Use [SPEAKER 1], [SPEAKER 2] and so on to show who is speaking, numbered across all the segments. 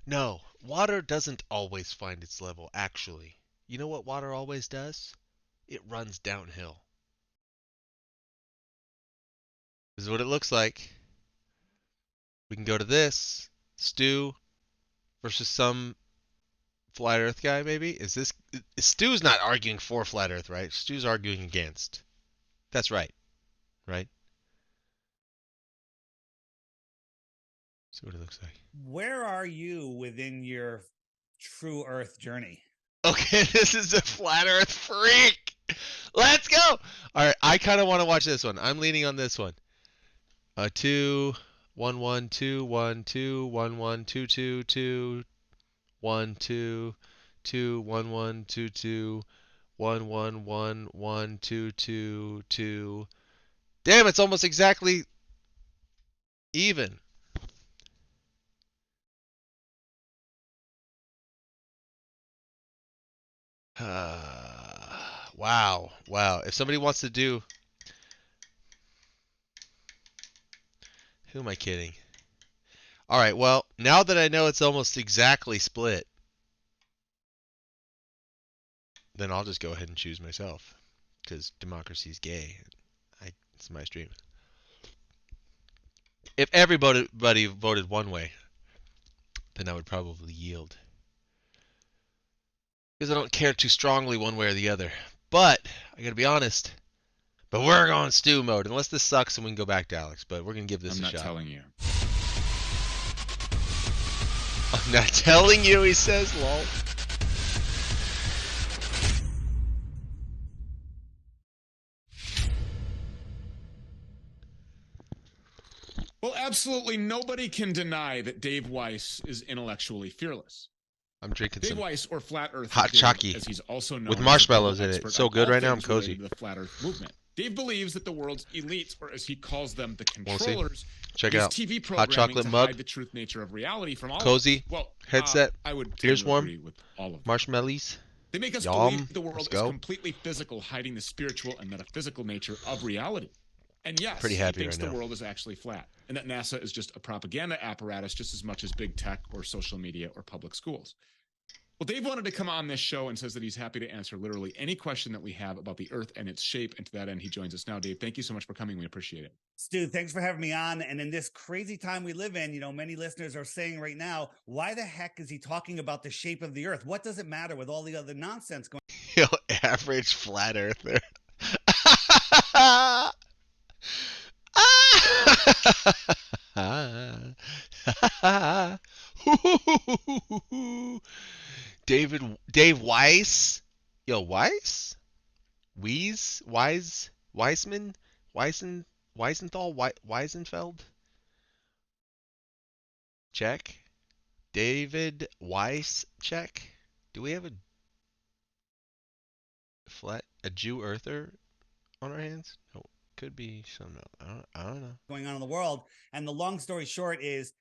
[SPEAKER 1] No, water doesn't always find its level, actually. You know what water always does? It runs downhill. This is what it looks like. We can go to this. Stu versus some flat earth guy, maybe? Stu's not arguing for flat earth, right? Stu's arguing against. That's right, right? See what it looks like.
[SPEAKER 2] Where are you within your true Earth journey?
[SPEAKER 1] Okay, this is a flat earth freak. Let's go. All right, I kind of want to watch this one. I'm leaning on this one. 2 1 2 1 2 1 1 2 2 1 1 1 1 2 2 2 1 1 1 1 2 2 2. Damn, it's almost exactly even. Wow, wow. If somebody wants to do, who am I kidding? All right, well, now that I know it's almost exactly split, then I'll just go ahead and choose myself because democracy's gay. It's my stream. If everybody voted one way, then I would probably yield because I don't care too strongly one way or the other. But I gotta be honest. But we're going stew mode unless this sucks and we can go back to Alex. But we're gonna give this
[SPEAKER 3] I'm
[SPEAKER 1] a
[SPEAKER 3] not
[SPEAKER 1] shot.
[SPEAKER 3] telling you.
[SPEAKER 1] I'm not telling you, he says, lol.
[SPEAKER 3] Well, absolutely nobody can deny that Dave Weiss is intellectually fearless.
[SPEAKER 1] I'm drinking
[SPEAKER 3] Dave
[SPEAKER 1] some
[SPEAKER 3] Weiss, or Flat Earth
[SPEAKER 1] hot
[SPEAKER 3] Dave,
[SPEAKER 1] chalky
[SPEAKER 3] as he's also known
[SPEAKER 1] with
[SPEAKER 3] as a
[SPEAKER 1] marshmallows
[SPEAKER 3] global
[SPEAKER 1] in it.
[SPEAKER 3] expert
[SPEAKER 1] So
[SPEAKER 3] on
[SPEAKER 1] good
[SPEAKER 3] all
[SPEAKER 1] right now, I'm
[SPEAKER 3] things related
[SPEAKER 1] cozy.
[SPEAKER 3] to the Flat Earth movement. Dave believes that the world's elites, or as he calls them, the
[SPEAKER 1] We'll see.
[SPEAKER 3] controllers,
[SPEAKER 1] Check it
[SPEAKER 3] use
[SPEAKER 1] out.
[SPEAKER 3] TV
[SPEAKER 1] Hot
[SPEAKER 3] programming
[SPEAKER 1] chocolate
[SPEAKER 3] to
[SPEAKER 1] mug,
[SPEAKER 3] hide the truth nature of reality from all
[SPEAKER 1] cozy
[SPEAKER 3] of us. Well,
[SPEAKER 1] headset,
[SPEAKER 3] I would tend
[SPEAKER 1] ears
[SPEAKER 3] to
[SPEAKER 1] warm,
[SPEAKER 3] agree with all of them.
[SPEAKER 1] marshmallows.
[SPEAKER 3] They make us
[SPEAKER 1] Yum.
[SPEAKER 3] believe the
[SPEAKER 1] Let's
[SPEAKER 3] world is
[SPEAKER 1] go.
[SPEAKER 3] completely physical, hiding the spiritual and metaphysical nature of reality. And yes,
[SPEAKER 1] Pretty
[SPEAKER 3] he
[SPEAKER 1] happy
[SPEAKER 3] thinks
[SPEAKER 1] right
[SPEAKER 3] the
[SPEAKER 1] now.
[SPEAKER 3] world is actually flat, and that NASA is just a propaganda apparatus just as much as big tech or social media or public schools. Well, Dave wanted to come on this show and says that he's happy to answer literally any question that we have about the Earth and its shape. And to that end, he joins us now. Dave, thank you so much for coming. We appreciate it.
[SPEAKER 2] Stu, thanks for having me on. And in this crazy time we live in, many listeners are saying right now, why the heck is he talking about the shape of the Earth? What does it matter with all the other nonsense going
[SPEAKER 1] Yo, average flat earther. Dave Weiss. Yo, Weiss? Weisman? Weisenthal? Weisenfeld? Check. David Weiss? Check. Do we have a Jew earther on our hands? No, could be some. I don't know.
[SPEAKER 2] on in the world? And the long story short is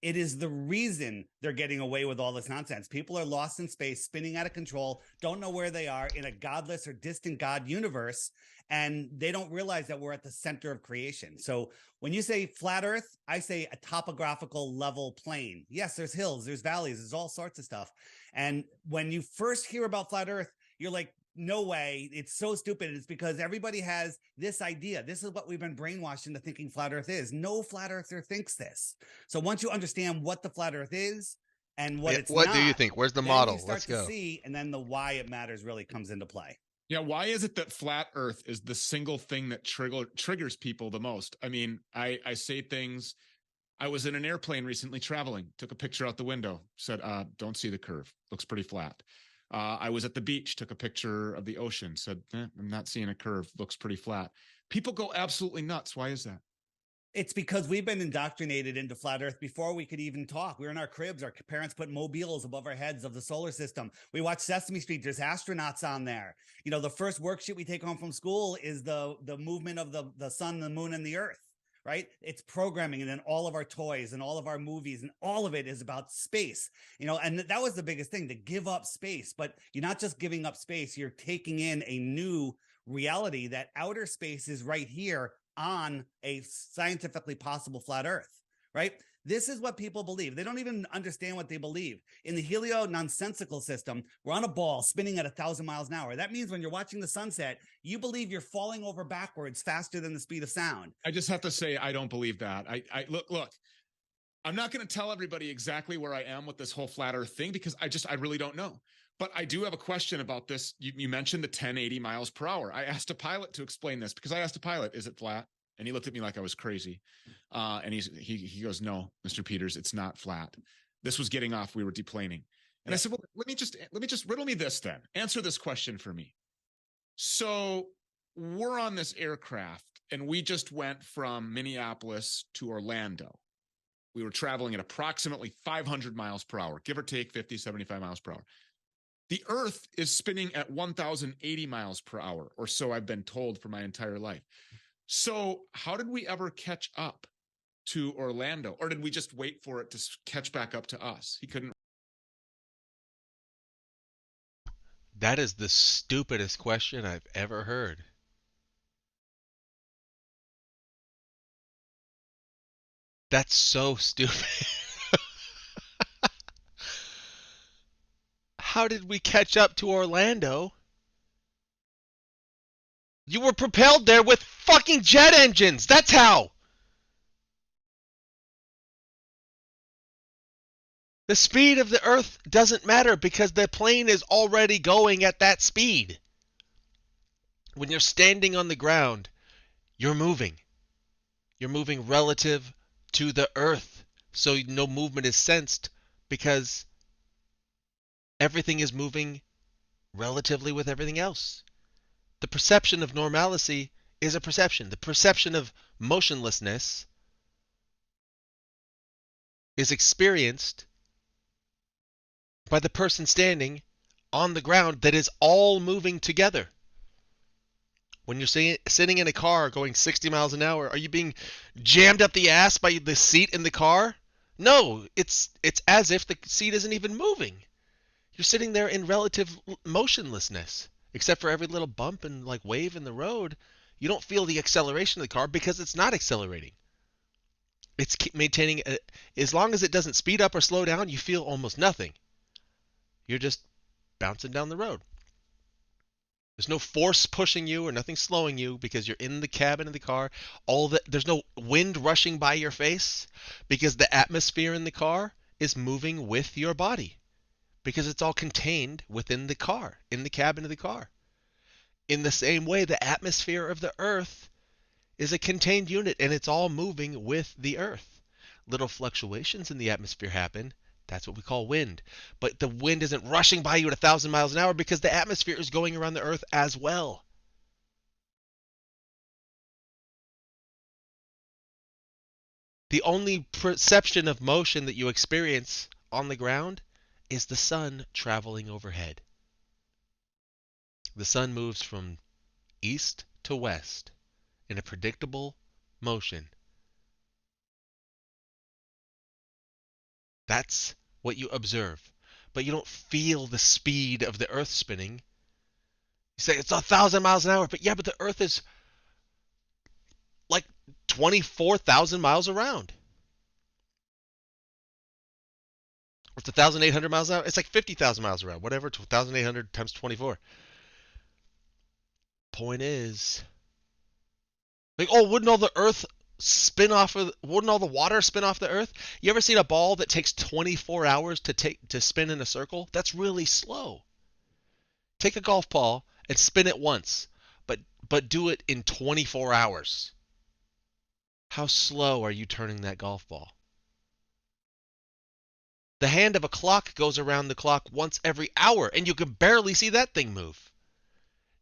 [SPEAKER 2] it is the reason they're getting away with all this nonsense. People are lost in space, spinning out of control, don't know where they are in a godless or distant God universe, and they don't realize that we're at the center of creation. So when you say flat Earth, I say a topographical level plane. Yes, there's hills, there's valleys, there's all sorts of stuff. And when you first hear about flat Earth, you're like, no way, it's so stupid. It's because everybody has this idea. This is what we've been brainwashed into thinking flat Earth is. No flat earther thinks this. So once you understand what the flat Earth is and what it's
[SPEAKER 1] what
[SPEAKER 2] not,
[SPEAKER 1] do you think? Where's the
[SPEAKER 2] then
[SPEAKER 1] model?
[SPEAKER 2] you start
[SPEAKER 1] Let's
[SPEAKER 2] to
[SPEAKER 1] go.
[SPEAKER 2] see, and then the why it matters really comes into play.
[SPEAKER 3] Yeah, why is it that flat Earth is the single thing that triggers people the most? I mean, I say things. I was in an airplane recently traveling, took a picture out the window, said, don't see the curve. Looks pretty flat. I was at the beach, took a picture of the ocean, said, I'm not seeing a curve. Looks pretty flat. People go absolutely nuts. Why is that?
[SPEAKER 2] It's because we've been indoctrinated into flat Earth before we could even talk. We were in our cribs. Our parents put mobiles above our heads of the solar system. We watch Sesame Street. There's astronauts on there. The first worksheet we take home from school is the movement of the sun, the moon, and the Earth. Right? It's programming, and then all of our toys and all of our movies and all of it is about space, and that was the biggest thing, to give up space. But you're not just giving up space, you're taking in a new reality that outer space is right here on a scientifically possible flat Earth, right? This is what people believe. They don't even understand what they believe. In the helio-nonsensical system, we're on a ball spinning at 1,000 miles an hour. That means when you're watching the sunset, you believe you're falling over backwards faster than the speed of sound.
[SPEAKER 3] I just have to say, I don't believe that. I look. I'm not going to tell everybody exactly where I am with this whole flat Earth thing because I really don't know. But I do have a question about this. You mentioned the 1080 miles per hour. I asked a pilot to explain this because I asked a pilot, "Is it flat?" And he looked at me like I was crazy. And he goes, "No, Mr. Peters, it's not flat. This was getting off. We were deplaning." And I said, "Well, let me just riddle me this then. Answer this question for me." So we're on this aircraft and we just went from Minneapolis to Orlando. We were traveling at approximately 500 miles per hour, give or take 50, 75 miles per hour. The Earth is spinning at 1,080 miles per hour, or so I've been told for my entire life. So how did we ever catch up to Orlando? Or did we just wait for it to catch back up to us? He couldn't.
[SPEAKER 1] That is the stupidest question I've ever heard. That's so stupid. How did we catch up to Orlando? You were propelled there with fucking jet engines. That's how. The speed of the Earth doesn't matter because the plane is already going at that speed. When you're standing on the ground, you're moving. You're moving relative to the Earth. So no movement is sensed because everything is moving relatively with everything else. The perception of normalcy is a perception. The perception of motionlessness is experienced by the person standing on the ground that is all moving together. When you're sitting in a car going 60 miles an hour, are you being jammed up the ass by the seat in the car? No, it's as if the seat isn't even moving. You're sitting there in relative motionlessness, except for every little bump and like wave in the road. You don't feel the acceleration of the car because it's not accelerating. It's maintaining as long as it doesn't speed up or slow down, you feel almost nothing. You're just bouncing down the road. There's no force pushing you or nothing slowing you because you're in the cabin of the car. There's no wind rushing by your face because the atmosphere in the car is moving with your body because it's all contained within the car, in the cabin of the car. In the same way, the atmosphere of the Earth is a contained unit and it's all moving with the Earth. Little fluctuations in the atmosphere happen. That's what we call wind. But the wind isn't rushing by you at 1,000 miles an hour because the atmosphere is going around the Earth as well. The only perception of motion that you experience on the ground is the sun traveling overhead. The sun moves from east to west in a predictable motion. That's what you observe. But you don't feel the speed of the Earth spinning. You say it's 1,000 miles an hour, but yeah, but the Earth is like 24,000 miles around. Or it's 1,800 miles an hour. It's like 50,000 miles around. Whatever, 1,800 times 24. Point is, like, oh, wouldn't all the water spin off the Earth? You ever seen a ball that takes 24 hours to spin in a circle? That's really slow. Take a golf ball and spin it once, but do it in 24 hours. How slow are you turning that golf ball? The hand of a clock goes around the clock once every hour, and you can barely see that thing move.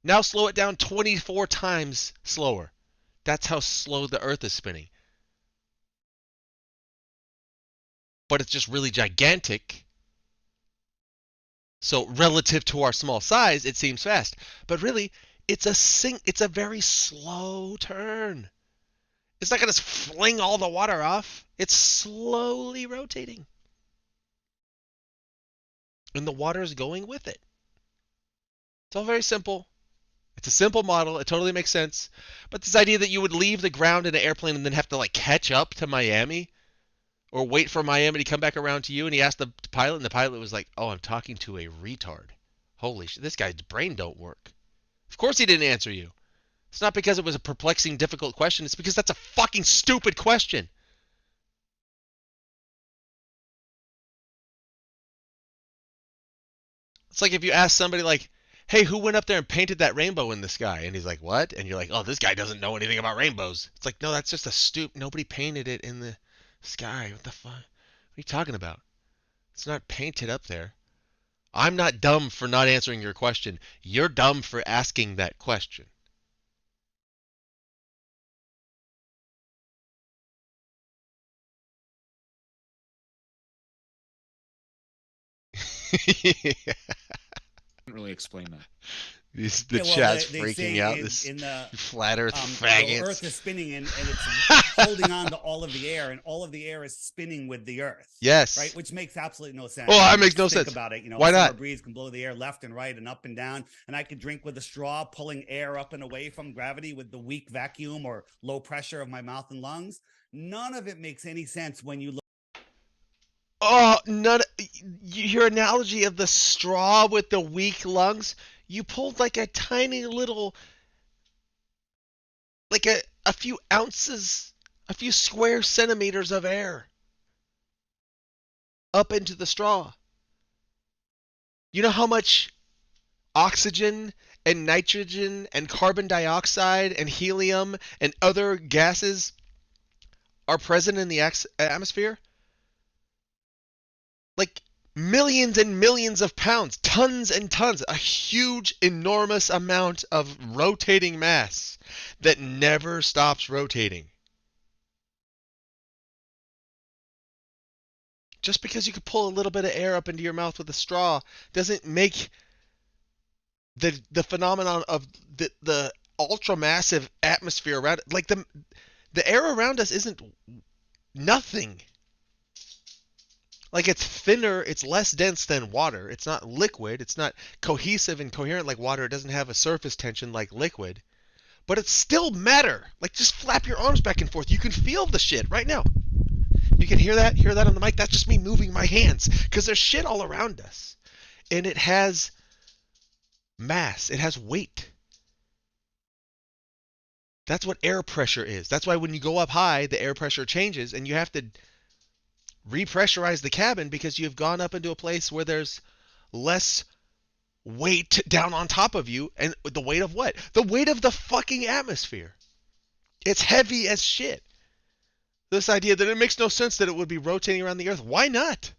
[SPEAKER 1] Now slow it down 24 times slower. That's how slow the Earth is spinning. But it's just really gigantic. So relative to our small size, it seems fast. But really, it's a very slow turn. It's not going to fling all the water off. It's slowly rotating. And the water is going with it. It's all very simple. It's a simple model. It totally makes sense. But this idea that you would leave the ground in an airplane and then have to like catch up to Miami, Or wait for Miami to come back around to you, and he asked the pilot, and the pilot was like, "Oh, I'm talking to a retard. Holy shit, this guy's brain don't work." Of course he didn't answer you. It's not because it was a perplexing, difficult question. It's because that's a fucking stupid question. It's like if you ask somebody like, "Hey, who went up there and painted that rainbow in the sky?" And he's like, "What?" And you're like, "Oh, this guy doesn't know anything about rainbows." It's like, no, that's just a Nobody painted it in the sky. What the fuck? What are you talking about? It's not painted up there. I'm not dumb for not answering your question. You're dumb for asking that question.
[SPEAKER 3] Can't really explain that.
[SPEAKER 1] The
[SPEAKER 2] Yeah, well,
[SPEAKER 1] chat's
[SPEAKER 2] they
[SPEAKER 1] freaking
[SPEAKER 2] say
[SPEAKER 1] out.
[SPEAKER 2] in
[SPEAKER 1] This
[SPEAKER 2] in the
[SPEAKER 1] flat Earth
[SPEAKER 2] the Earth
[SPEAKER 1] faggots.
[SPEAKER 2] is spinning and it's holding on to all of the air, and all of the air is spinning with the Earth.
[SPEAKER 1] Yes.
[SPEAKER 2] Right, which makes absolutely no sense.
[SPEAKER 1] Oh,
[SPEAKER 2] I
[SPEAKER 1] that
[SPEAKER 2] mean,
[SPEAKER 1] makes no
[SPEAKER 2] just think
[SPEAKER 1] sense.
[SPEAKER 2] about it. You know, a
[SPEAKER 1] Why
[SPEAKER 2] summer
[SPEAKER 1] not?
[SPEAKER 2] breeze can blow the air left and right and up and down, and I could drink with a straw, pulling air up and away from gravity with the weak vacuum or low pressure of my mouth and lungs. None of it makes any sense when you look.
[SPEAKER 1] Oh, none. Your analogy of the straw with the weak lungs. You pulled like a tiny little, like a few ounces, a few square centimeters of air up into the straw. You know how much oxygen and nitrogen and carbon dioxide and helium and other gases are present in the atmosphere? Like millions and millions of pounds, tons and tons, a huge, enormous amount of rotating mass that never stops rotating. Just because you could pull a little bit of air up into your mouth with a straw doesn't make the phenomenon of the ultra massive atmosphere around it, like the air around us isn't nothing. Like it's thinner, it's less dense than water. It's not liquid, it's not cohesive and coherent like water. It doesn't have a surface tension like liquid. But it's still matter. Like just flap your arms back and forth. You can feel the shit right now. You can hear that? Hear that on the mic? That's just me moving my hands because there's shit all around us. And it has mass. It has weight. That's what air pressure is. That's why when you go up high, the air pressure changes and you have to repressurize the cabin because you've gone up into a place where there's less weight down on top of you. And the weight of what? The weight of the fucking atmosphere. It's heavy as shit. This idea that it makes no sense that it would be rotating around the earth. Why not?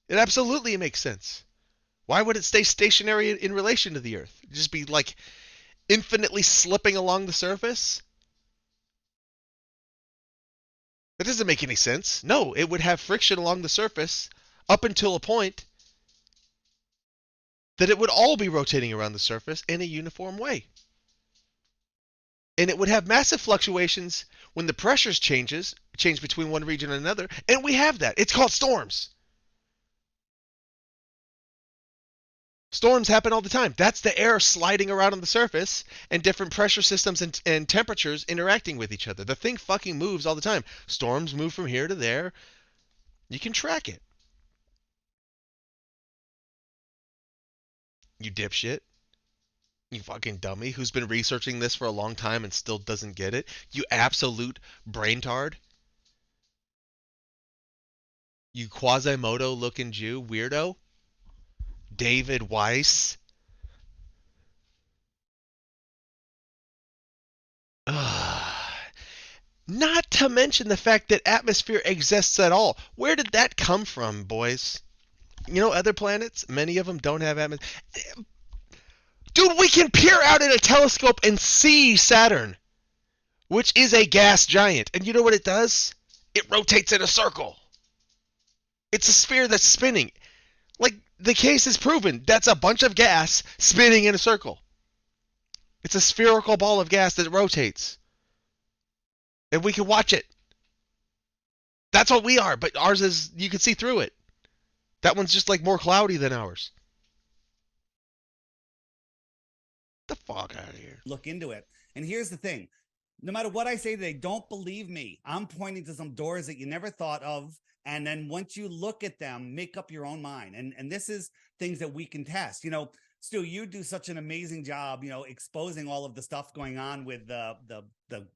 [SPEAKER 1] It absolutely makes sense. Why would it stay stationary in relation to the earth? Just be like infinitely slipping along the surface? That doesn't make any sense. No, it would have friction along the surface up until a point that it would all be rotating around the surface in a uniform way. And it would have massive fluctuations when the pressures change between one region and another. And we have that. It's called storms. Storms happen all the time. That's the air sliding around on the surface and different pressure systems and temperatures interacting with each other. The thing fucking moves all the time. Storms move from here to there. You can track it. You dipshit. You fucking dummy who's been researching this for a long time and still doesn't get it. You absolute braintard. You Quasimodo looking Jew weirdo. David Weiss. Ugh. Not to mention the fact that atmosphere exists at all. Where did that come from, boys? You know, other planets, many of them don't have atmosphere. Dude, we can peer out at a telescope and see Saturn, which is a gas giant. And you know what it does? It rotates in a circle. It's a sphere that's spinning. Like, the case is proven. That's a bunch of gas spinning in a circle. It's a spherical ball of gas that rotates. And we can watch it. That's what we are, but ours is, you can see through it. That one's just like more cloudy than ours. Get the fuck out of here.
[SPEAKER 2] Look into it. And here's the thing. No matter what I say today, don't believe me. I'm pointing to some doors that you never thought of. And then once you look at them, make up your own mind. And this is things that we can test. Stu, you do such an amazing job, exposing all of the stuff going on with the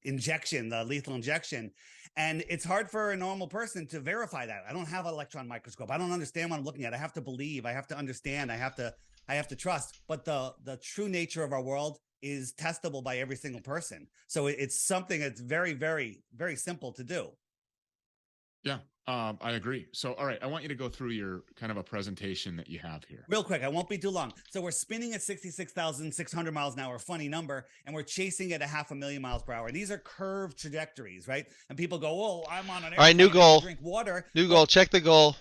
[SPEAKER 2] injection, the lethal injection. And it's hard for a normal person to verify that. I don't have an electron microscope. I don't understand what I'm looking at. I have to believe, I have to understand, I have to trust. But the true nature of our world is testable by every single person. So it's something that's very, very, very simple to do.
[SPEAKER 3] Yeah, I agree. So, all right, I want you to go through your kind of a presentation that you have here.
[SPEAKER 2] Real quick, I won't be too long. So we're spinning at 66,600 miles an hour, a funny number, and we're chasing at 500,000 miles per hour. These are curved trajectories, right? And people go, "Oh, I'm on an airplane.
[SPEAKER 1] All right, new goal.
[SPEAKER 2] Drink water."
[SPEAKER 1] New goal. Check the goal.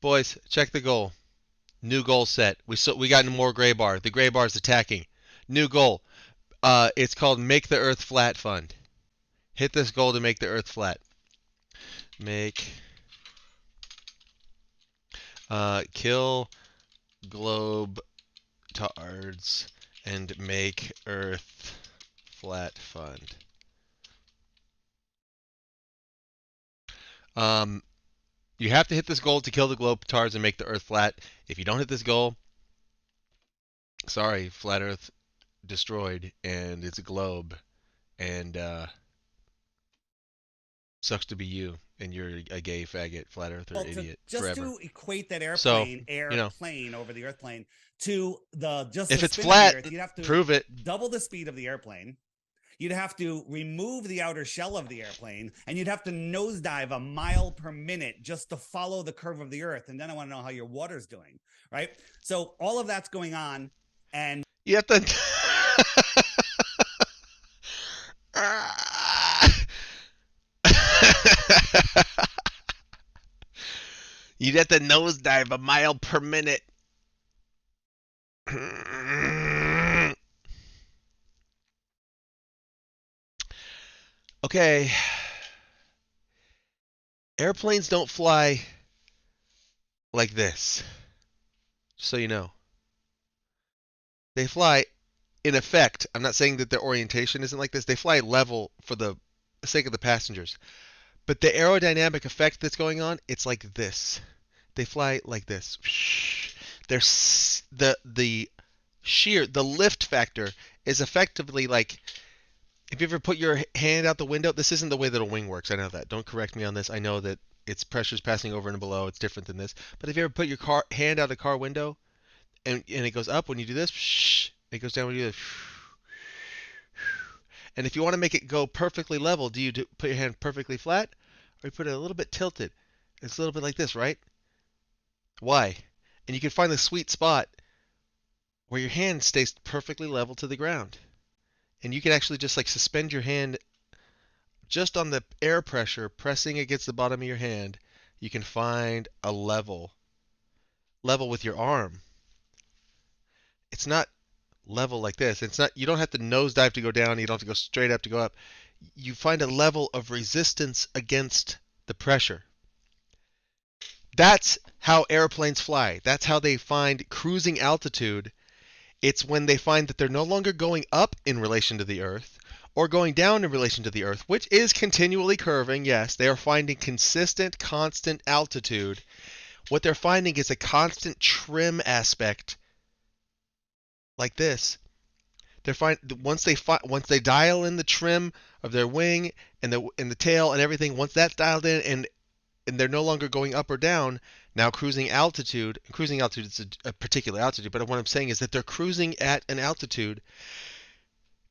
[SPEAKER 1] Boys, check the goal. New goal set. We got more gray bar. The gray bar is attacking. New goal. It's called Make the Earth Flat Fund. Hit this goal to make the Earth flat. Kill globe tards and make Earth flat fund. You have to hit this goal to kill the globe tards and make the Earth flat. If you don't hit this goal, sorry, flat Earth destroyed, and it's a globe, and sucks to be you, and you're a gay faggot, flat earther, idiot,
[SPEAKER 2] just
[SPEAKER 1] forever.
[SPEAKER 2] to equate that airplane, over the earthplane to
[SPEAKER 1] if it's flat,
[SPEAKER 2] Earth, you'd have to
[SPEAKER 1] prove it.
[SPEAKER 2] Double the speed of the airplane. You'd have to remove the outer shell of the airplane, and you'd have to nosedive 1 mile per minute just to follow the curve of the Earth. And then I want to know how your water's doing, right? So all of that's going on, and
[SPEAKER 1] you have to. You'd have to nosedive 1 mile per minute. Okay. Airplanes don't fly like this. Just so you know. They fly, in effect, I'm not saying that their orientation isn't like this. They fly level for the sake of the passengers. But the aerodynamic effect that's going on, it's like this. They fly like this. There's the shear, the lift factor is effectively like, if you ever put your hand out the window, this isn't the way that a wing works. I know that. Don't correct me on this. I know that it's pressures passing over and below. It's different than this. But if you ever put your hand out the car window and it goes up when you do this, it goes down when you do this. And if you want to make it go perfectly level, do you put your hand perfectly flat or you put it a little bit tilted? It's a little bit like this, right? Why? And you can find the sweet spot where your hand stays perfectly level to the ground. And you can actually just like suspend your hand just on the air pressure pressing against the bottom of your hand. You can find a level with your arm. It's not level like this. It's not, you don't have to nosedive to go down. You don't have to go straight up to go up. You find a level of resistance against the pressure. That's how airplanes fly. That's how they find cruising altitude. It's when they find that they're no longer going up in relation to the Earth or going down in relation to the Earth, which is continually curving. Yes, they are finding consistent, constant altitude. What they're finding is a constant trim aspect like this. Once they dial in the trim of their wing and the tail and everything, once that's dialed in and they're no longer going up or down, now cruising altitude is a particular altitude, but what I'm saying is that they're cruising at an altitude.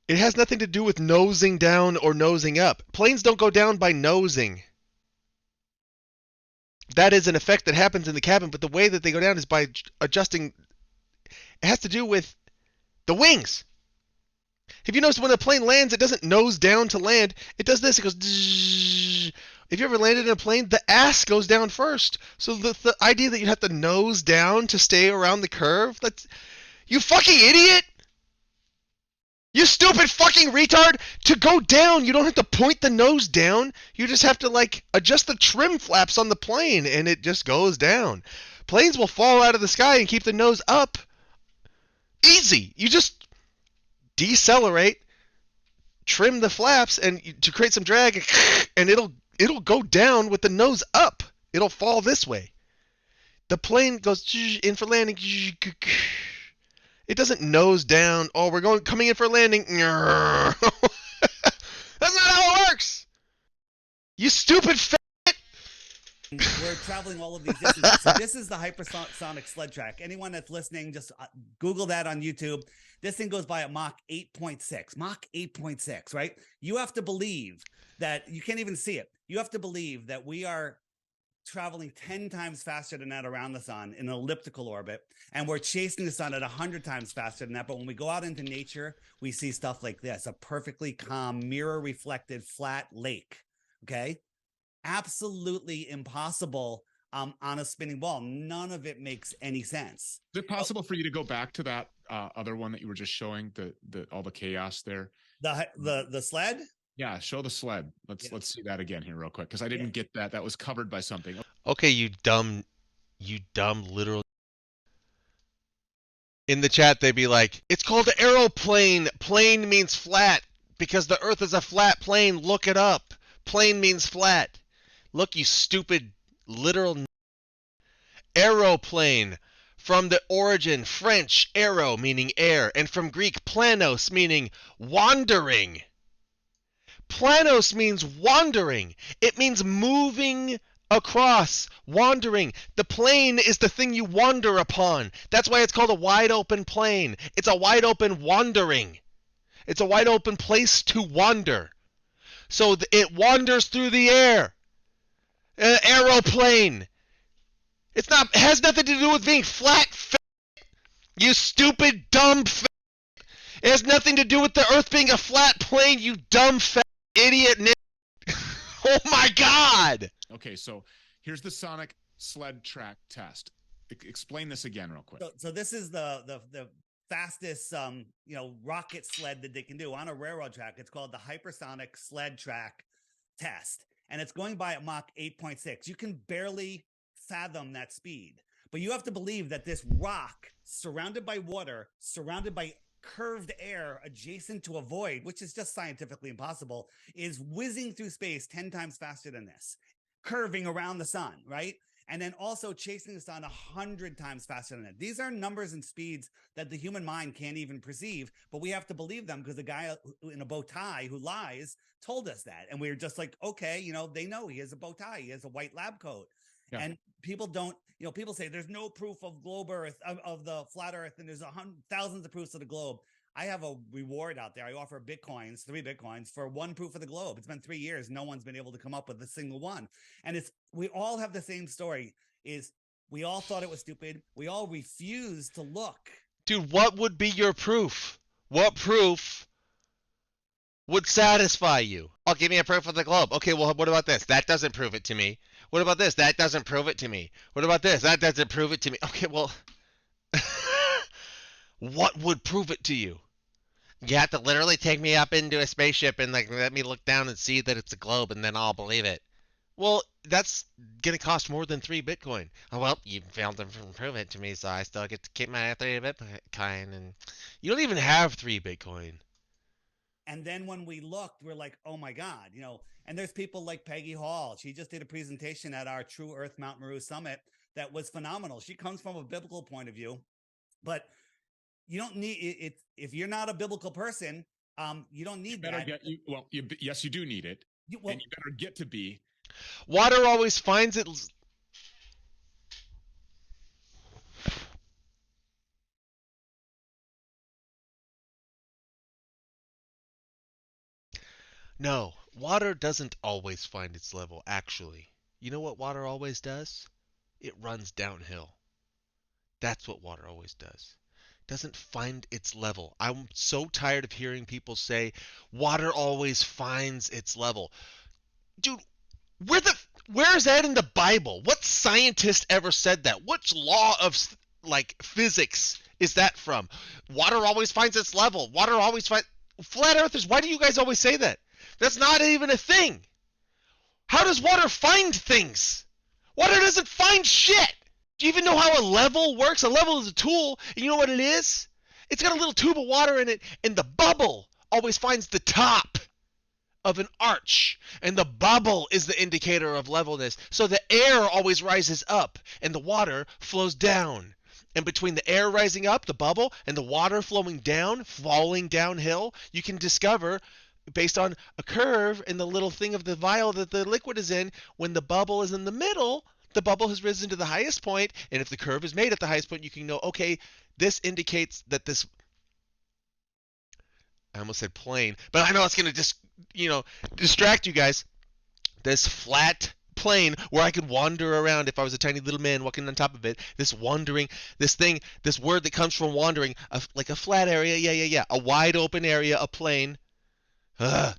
[SPEAKER 1] It has nothing to do with nosing down or nosing up. Planes don't go down by nosing. That is an effect that happens in the cabin, but the way that they go down is by adjusting. It has to do with the wings. Have you noticed when a plane lands, it doesn't nose down to land. It does this. It goes. Zzz. If you ever landed in a plane, the ass goes down first. So the idea that you have to nose down to stay around the curve, that's, you fucking idiot! You stupid fucking retard! To go down, you don't have to point the nose down. You just have to like adjust the trim flaps on the plane and it just goes down. Planes will fall out of the sky and keep the nose up. Easy. You just decelerate, trim the flaps and to create some drag, and it'll go down with the nose up. It'll fall this way. The plane goes in for landing. It doesn't nose down. Oh, we're coming in for landing. That's not how it works. You stupid
[SPEAKER 2] We're traveling all of these distances. So this is the hypersonic sled track. Anyone that's listening, just Google that on YouTube. This thing goes by at Mach 8.6. Mach 8.6, right? You have to believe that you can't even see it. You have to believe that we are traveling 10 times faster than that around the sun in an elliptical orbit, and we're chasing the sun at 100 times faster than that. But when we go out into nature, we see stuff like this, a perfectly calm, mirror reflected flat lake. Okay, absolutely impossible on a spinning ball. None of it makes any sense.
[SPEAKER 3] Is it possible for you to go back to that other one that you were just showing, the all the chaos there?
[SPEAKER 2] The sled?
[SPEAKER 3] Yeah, show the sled. Let's see that again here real quick, because I didn't get that. That was covered by something.
[SPEAKER 1] Okay, you dumb literal. In the chat, they'd be like, "It's called an aeroplane. Plane means flat because the Earth is a flat plane. Look it up. Plane means flat. Look, you stupid literal aeroplane." From the origin, French aero meaning air, and from Greek planos meaning wandering. Planos means wandering. It means moving across, wandering. The plane is the thing you wander upon. That's why it's called a wide open plane. It's a wide open wandering. It's a wide open place to wander. So it wanders through the air. An aeroplane. It has nothing to do with being flat. You stupid dumb. It has nothing to do with the Earth being a flat plane. You dumb fat idiot. Oh my God.
[SPEAKER 3] Okay, so here's the sonic sled track test. Explain this again real quick.
[SPEAKER 2] So this is the fastest rocket sled that they can do on a railroad track. It's called the hypersonic sled track test, and it's going by at Mach 8.6. You can barely fathom that speed, but you have to believe that this rock, surrounded by water, surrounded by curved air adjacent to a void, which is just scientifically impossible, is whizzing through space 10 times faster than this, curving around the sun, right? And then also chasing the sun 100 times faster than that. These are numbers and speeds that the human mind can't even perceive, but we have to believe them because the guy in a bow tie who lies told us that. And we were just like, okay, they know he has a bow tie, he has a white lab coat. Yeah. And people don't, people say there's no proof of globe Earth, of the flat Earth, and there's thousands of proofs of the globe. I have a reward out there. I offer 3 Bitcoins for 1 proof of the globe. It's been 3 years. No one's been able to come up with a single one. And we all have the same story, is we all thought it was stupid. We all refused to look.
[SPEAKER 1] Dude, what would be your proof? What proof would satisfy you? Oh, give me a proof of the globe. Okay, well, what about this? That doesn't prove it to me. What about this? That doesn't prove it to me. What about this? That doesn't prove it to me. Okay, well, what would prove it to you? You have to literally take me up into a spaceship and let me look down and see that it's a globe, and then I'll believe it. Well, that's gonna cost more than 3 Bitcoin. Oh well, you failed to prove it to me, so I still get to keep my 3 Bitcoin, and you don't even have 3 Bitcoin.
[SPEAKER 2] And then when we looked, we're like, oh my God, and there's people like Peggy Hall. She just did a presentation at our True Earth Mount Meru Summit that was phenomenal. She comes from a biblical point of view, but you don't need it. If you're not a biblical person, you don't need that.
[SPEAKER 3] Yes, you do need it. And you better get to be.
[SPEAKER 1] Water always finds it. No, water doesn't always find its level, actually. You know what water always does? It runs downhill. That's what water always does. It doesn't find its level. I'm so tired of hearing people say, water always finds its level. Dude, where is that in the Bible? What scientist ever said that? Which law of physics is that from? Water always finds its level. Water always finds. Flat earthers, why do you guys always say that? That's not even a thing. How does water find things? Water doesn't find shit. Do you even know how a level works? A level is a tool, and you know what it is? It's got a little tube of water in it, and the bubble always finds the top of an arch, and the bubble is the indicator of levelness. So the air always rises up and the water flows down. And between the air rising up, the bubble, and the water flowing down, falling downhill, you can discover, based on a curve in the little thing of the vial that the liquid is in, when the bubble is in the middle, the bubble has risen to the highest point, and if the curve is made at the highest point, you can know, okay, this indicates that this, I almost said plane, but I know it's going to just, distract you guys. This flat plane where I could wander around if I was a tiny little man walking on top of it. This wandering, this thing, this word that comes from wandering, like a flat area, yeah, a wide open area, a plane.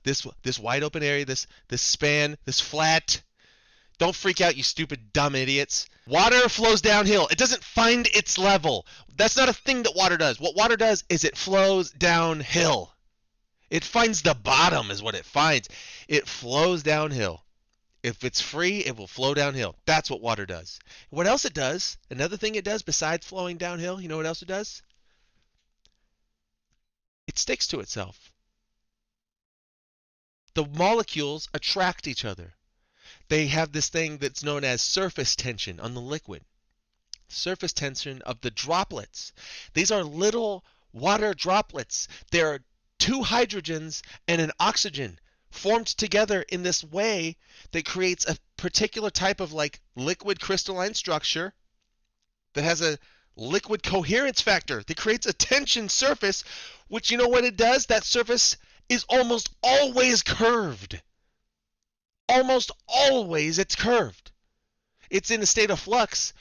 [SPEAKER 1] This wide open area, this span, this flat. Don't freak out, you stupid dumb idiots. Water flows downhill. It doesn't find its level. That's not a thing that water does. What water does is it flows downhill. It finds the bottom is what it finds. It flows downhill. If it's free, it will flow downhill. That's what water does. What else it does, another thing it does besides flowing downhill, you know what else it does? It sticks to itself. The molecules attract each other. They have this thing that's known as surface tension on the liquid. Surface tension of the droplets. These are little water droplets. They're two hydrogens and an oxygen formed together in this way that creates a particular type of like liquid crystalline structure that has a liquid coherence factor that creates a tension surface, which, you know what it does? That surface is almost always curved. Almost always it's curved. It's in a state of flux,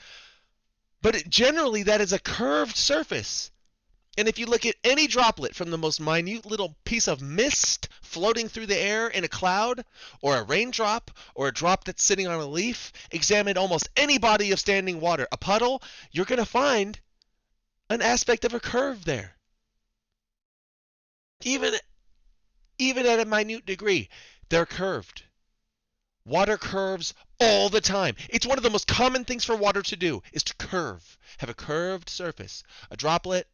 [SPEAKER 1] but generally that is a curved surface. And if you look at any droplet, from the most minute little piece of mist floating through the air in a cloud, or a raindrop, or a drop that's sitting on a leaf, examine almost any body of standing water, a puddle, you're going to find an aspect of a curve there. Even at a minute degree, they're curved. Water curves all the time. It's one of the most common things for water to do, is to curve, have a curved surface. A droplet,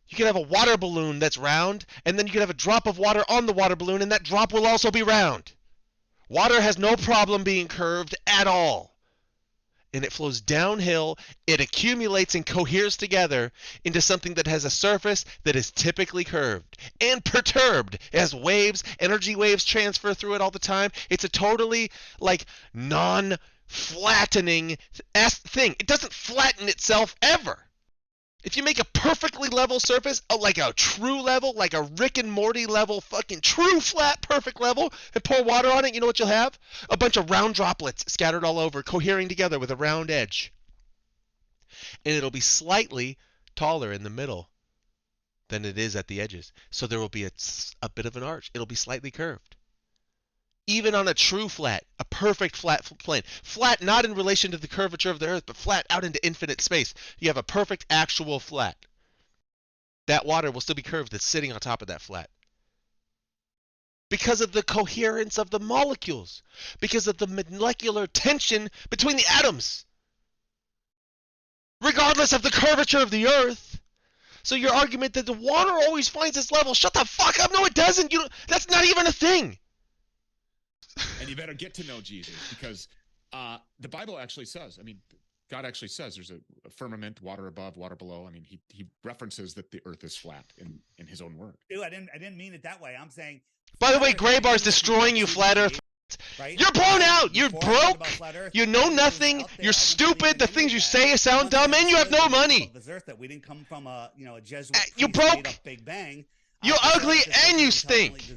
[SPEAKER 1] you can have a water balloon that's round, and then you can have a drop of water on the water balloon, and that drop will also be round. Water has no problem being curved at all. And it flows downhill, it accumulates and coheres together into something that has a surface that is typically curved and perturbed. It has waves, energy waves transfer through it all the time. It's a totally like non-flattening thing. It doesn't flatten itself ever. If you make a perfectly level surface, like a true level, like a Rick and Morty level, fucking true flat perfect level, and pour water on it, you know what you'll have? A bunch of round droplets scattered all over, cohering together with a round edge. And it'll be slightly taller in the middle than it is at the edges. So there will be a bit of an arch. It'll be slightly curved. Even on a true flat, a perfect flat plane. Flat not in relation to the curvature of the Earth, but flat out into infinite space. You have a perfect actual flat. That water will still be curved that's sitting on top of that flat. Because of the coherence of the molecules. Because of the molecular tension between the atoms. Regardless of the curvature of the Earth. So your argument that the water always finds its level, shut the fuck up. No, it doesn't. That's not even a thing.
[SPEAKER 3] And you better get to know Jesus, because the Bible actually says, I mean, God actually says there's a firmament, water above, water below. I mean, he references that the earth is flat in his own word.
[SPEAKER 2] Dude, I didn't mean it that way. I'm saying.
[SPEAKER 1] By the way, Gray Bar's destroying you, flat Earth. Right? You're blown out. You're broke. You know nothing. You're stupid. The things you say sound dumb, and you have no money.
[SPEAKER 2] That we didn't come from a Jesuit.
[SPEAKER 1] You broke.
[SPEAKER 2] Big Bang.
[SPEAKER 1] You're ugly and you stink.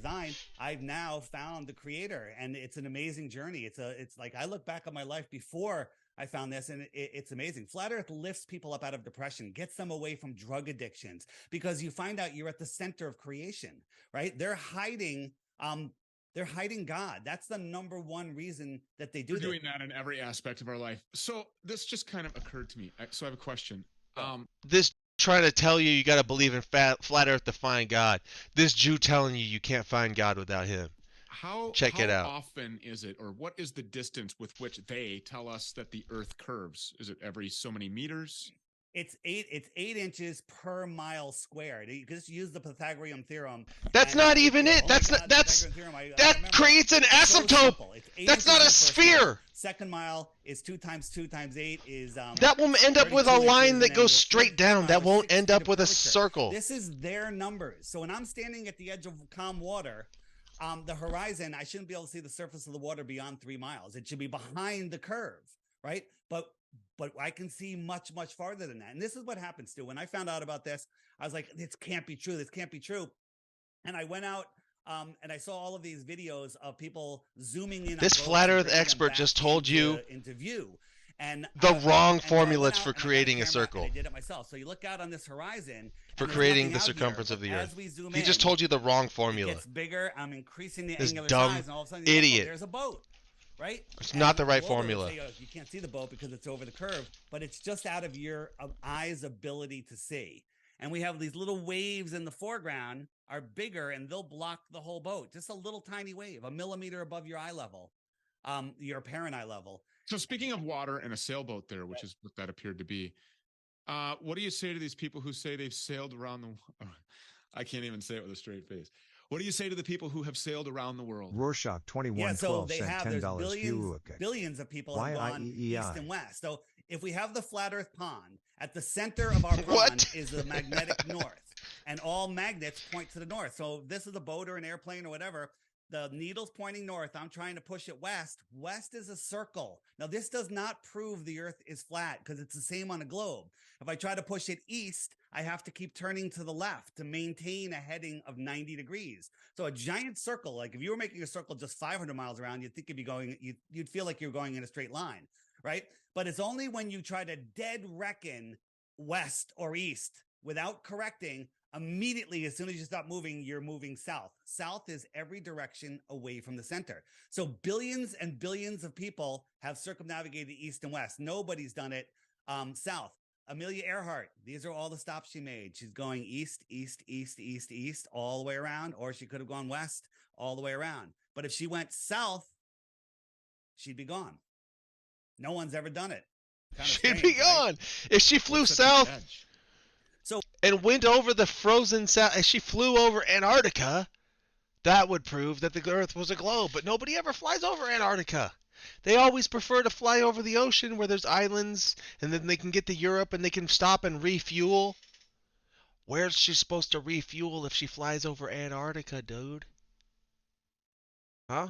[SPEAKER 2] I've now found the creator, and it's an amazing journey. It's like I look back on my life before I found this, and it's amazing. Flat Earth lifts people up out of depression, gets them away from drug addictions, because you find out you're at the center of creation, right? They're hiding God. That's the number one reason that they do.
[SPEAKER 3] We're doing that in every aspect of our life. So this just kind of occurred to me. So I have a question.
[SPEAKER 1] This trying to tell you got to believe in flat Earth to find God. This Jew telling you can't find God without him. Check it out.
[SPEAKER 3] How often is it, or what is the distance with which they tell us that the Earth curves? Is it every so many meters?
[SPEAKER 2] It's 8 inches per mile squared. You just use the Pythagorean theorem.
[SPEAKER 1] That's not even it. That's not. That's that creates an asymptote. That's not a sphere.
[SPEAKER 2] Second mile is 2 times 2 times 8 is
[SPEAKER 1] that will end up with a
[SPEAKER 2] 32
[SPEAKER 1] line
[SPEAKER 2] inches,
[SPEAKER 1] that
[SPEAKER 2] and then
[SPEAKER 1] goes
[SPEAKER 2] the
[SPEAKER 1] straight
[SPEAKER 2] fifth
[SPEAKER 1] down.
[SPEAKER 2] mile
[SPEAKER 1] That
[SPEAKER 2] is
[SPEAKER 1] won't
[SPEAKER 2] 6
[SPEAKER 1] end
[SPEAKER 2] feet
[SPEAKER 1] up
[SPEAKER 2] of
[SPEAKER 1] with a
[SPEAKER 2] curvature.
[SPEAKER 1] circle.
[SPEAKER 2] This is their numbers. So when I'm standing at the edge of calm water, the horizon, I shouldn't be able to see the surface of the water beyond 3 miles. It should be behind the curve, right? But I can see much, much farther than that. And this is what happens, Stu. When I found out about this, I was like, this can't be true. This can't be true. And I went out and I saw all of these videos of people zooming in.
[SPEAKER 1] This flat Earth expert just told you
[SPEAKER 2] into view. And
[SPEAKER 1] the wrong formulas for creating a circle.
[SPEAKER 2] I did it myself. So you look out on this horizon
[SPEAKER 1] for creating the circumference of the Earth. He just told you the wrong formula.
[SPEAKER 2] It gets bigger. I'm increasing the
[SPEAKER 1] this
[SPEAKER 2] angular
[SPEAKER 1] dumb
[SPEAKER 2] size, and all of a sudden,
[SPEAKER 1] idiot.
[SPEAKER 2] There's a boat. Right?
[SPEAKER 1] It's not the right formula.
[SPEAKER 2] Say, you can't see the boat because it's over the curve, but it's just out of your eye's ability to see. And we have these little waves in the foreground are bigger, and they'll block the whole boat. Just a little tiny wave, a millimeter above your eye level, your apparent eye level.
[SPEAKER 3] So speaking of water and a sailboat there, which is what that appeared to be, what do you say to these people who say they've sailed around the? I can't even say it with a straight face. What do you say to the people who have sailed around the world?
[SPEAKER 4] Rorschach 2112 sent $10.
[SPEAKER 2] Billions of people have gone east and west. So if we have the flat Earth pond, at the center of our pond is the magnetic north, and all magnets point to the north. So this is a boat or an airplane or whatever. The needle's pointing north. I'm trying to push it west. West is a circle. Now, this does not prove the Earth is flat because it's the same on a globe. If I try to push it east, I have to keep turning to the left to maintain a heading of 90 degrees. So a giant circle, like if you were making a circle just 500 miles around, you'd think you'd be going, you'd feel like you're going in a straight line, right? But it's only when you try to dead reckon west or east without correcting. Immediately, as soon as you stop moving, you're moving south. South is every direction away from the center. So billions and billions of people have circumnavigated east and west. Nobody's done it south. Amelia Earhart, these are all the stops she made. She's going east, east, east, east, east, all the way around, or she could have gone west all the way around. But if she went south, she'd be gone. No one's ever done it.
[SPEAKER 1] She'd be gone. Right? If she flew south and went over the frozen south, if she flew over Antarctica, that would prove that the Earth was a globe. But nobody ever flies over Antarctica. They always prefer to fly over the ocean where there's islands, and then they can get to Europe and they can stop and refuel. Where's she supposed to refuel if she flies over Antarctica, dude? Huh?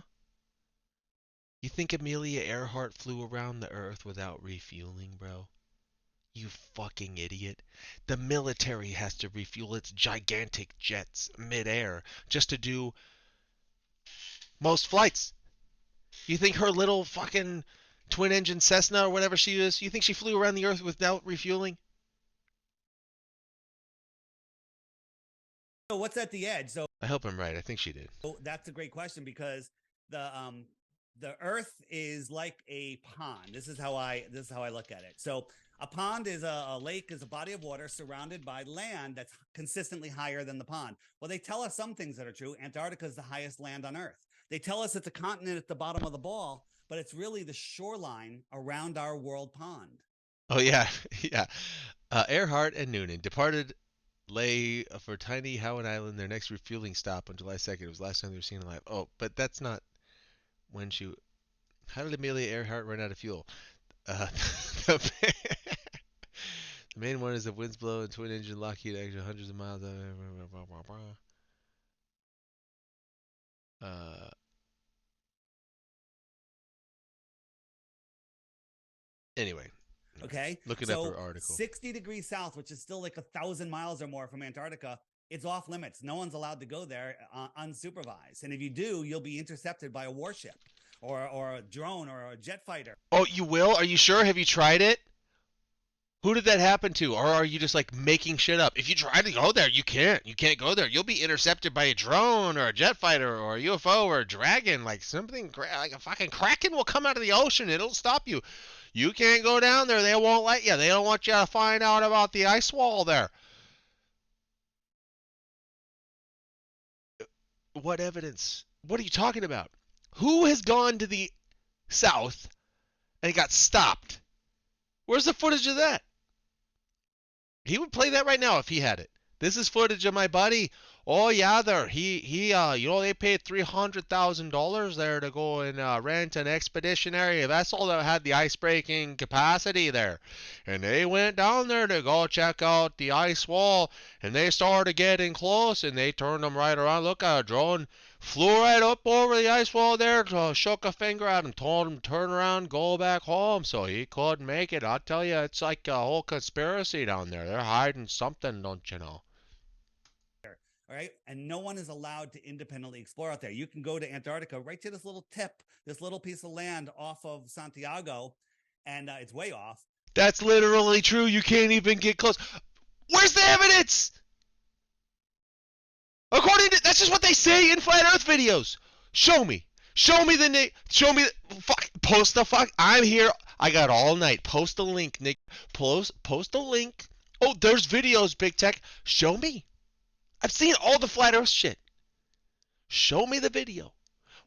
[SPEAKER 1] You think Amelia Earhart flew around the Earth without refueling, bro? You fucking idiot. The military has to refuel its gigantic jets midair just to do most flights. You think her little fucking twin-engine Cessna or whatever she is, you think she flew around the Earth without refueling?
[SPEAKER 2] So what's at the edge? So
[SPEAKER 1] I hope I'm right. I think she did.
[SPEAKER 2] That's a great question because the Earth is like a pond. This is how I look at it. So a pond is a lake, is a body of water surrounded by land that's consistently higher than the pond. Well, they tell us some things that are true. Antarctica is the highest land on Earth. They tell us it's a continent at the bottom of the ball, but it's really the shoreline around our world pond.
[SPEAKER 1] Oh, yeah. Yeah. Earhart and Noonan departed lay for tiny Howard Island, their next refueling stop on July 2nd. It was the last time they were seen alive. Oh, but that's not when she... How did Amelia Earhart run out of fuel? The main one is the winds blow and twin-engine Lockheed actually hundreds of miles. Anyway.
[SPEAKER 2] Okay.
[SPEAKER 1] Looking up her article.
[SPEAKER 2] 60 degrees south, which is still like 1,000 miles or more from Antarctica, it's off limits. No one's allowed to go there unsupervised. And if you do, you'll be intercepted by a warship or a drone or a jet fighter.
[SPEAKER 1] Oh, you will? Are you sure? Have you tried it? Who did that happen to? Or are you just like making shit up? If you try to go there, you can't. You can't go there. You'll be intercepted by a drone or a jet fighter or a UFO or a dragon. Like something, like a fucking kraken will come out of the ocean. It'll stop you. You can't go down there. They won't let you. They don't want you to find out about the ice wall there. What evidence? What are you talking about? Who has gone to the south and got stopped? Where's the footage of that? He would play that right now if he had it. This is footage of my buddy. Oh yeah, there. They paid $300,000 there to go and rent an expeditionary vessel that had the ice-breaking capacity there, and they went down there to go check out the ice wall, and they started getting close, and they turned them right around. Look, a drone flew right up over the ice wall there, shook a finger at him, told him to turn around, go back home. So he couldn't make it. I'll tell you, it's like a whole conspiracy down there. They're hiding something, don't you know?
[SPEAKER 2] All right. And no one is allowed to independently explore out there. You can go to Antarctica right to this little tip, this little piece of land off of Santiago, and it's way off.
[SPEAKER 1] That's literally true. You can't even get close. Where's the evidence? That's just what they say in flat Earth videos. Show me. Show me fuck. Post the fuck. I'm here. I got all night. Post a link, Nick. Post a link. Oh, there's videos, BigTech. Show me. I've seen all the flat Earth shit. Show me the video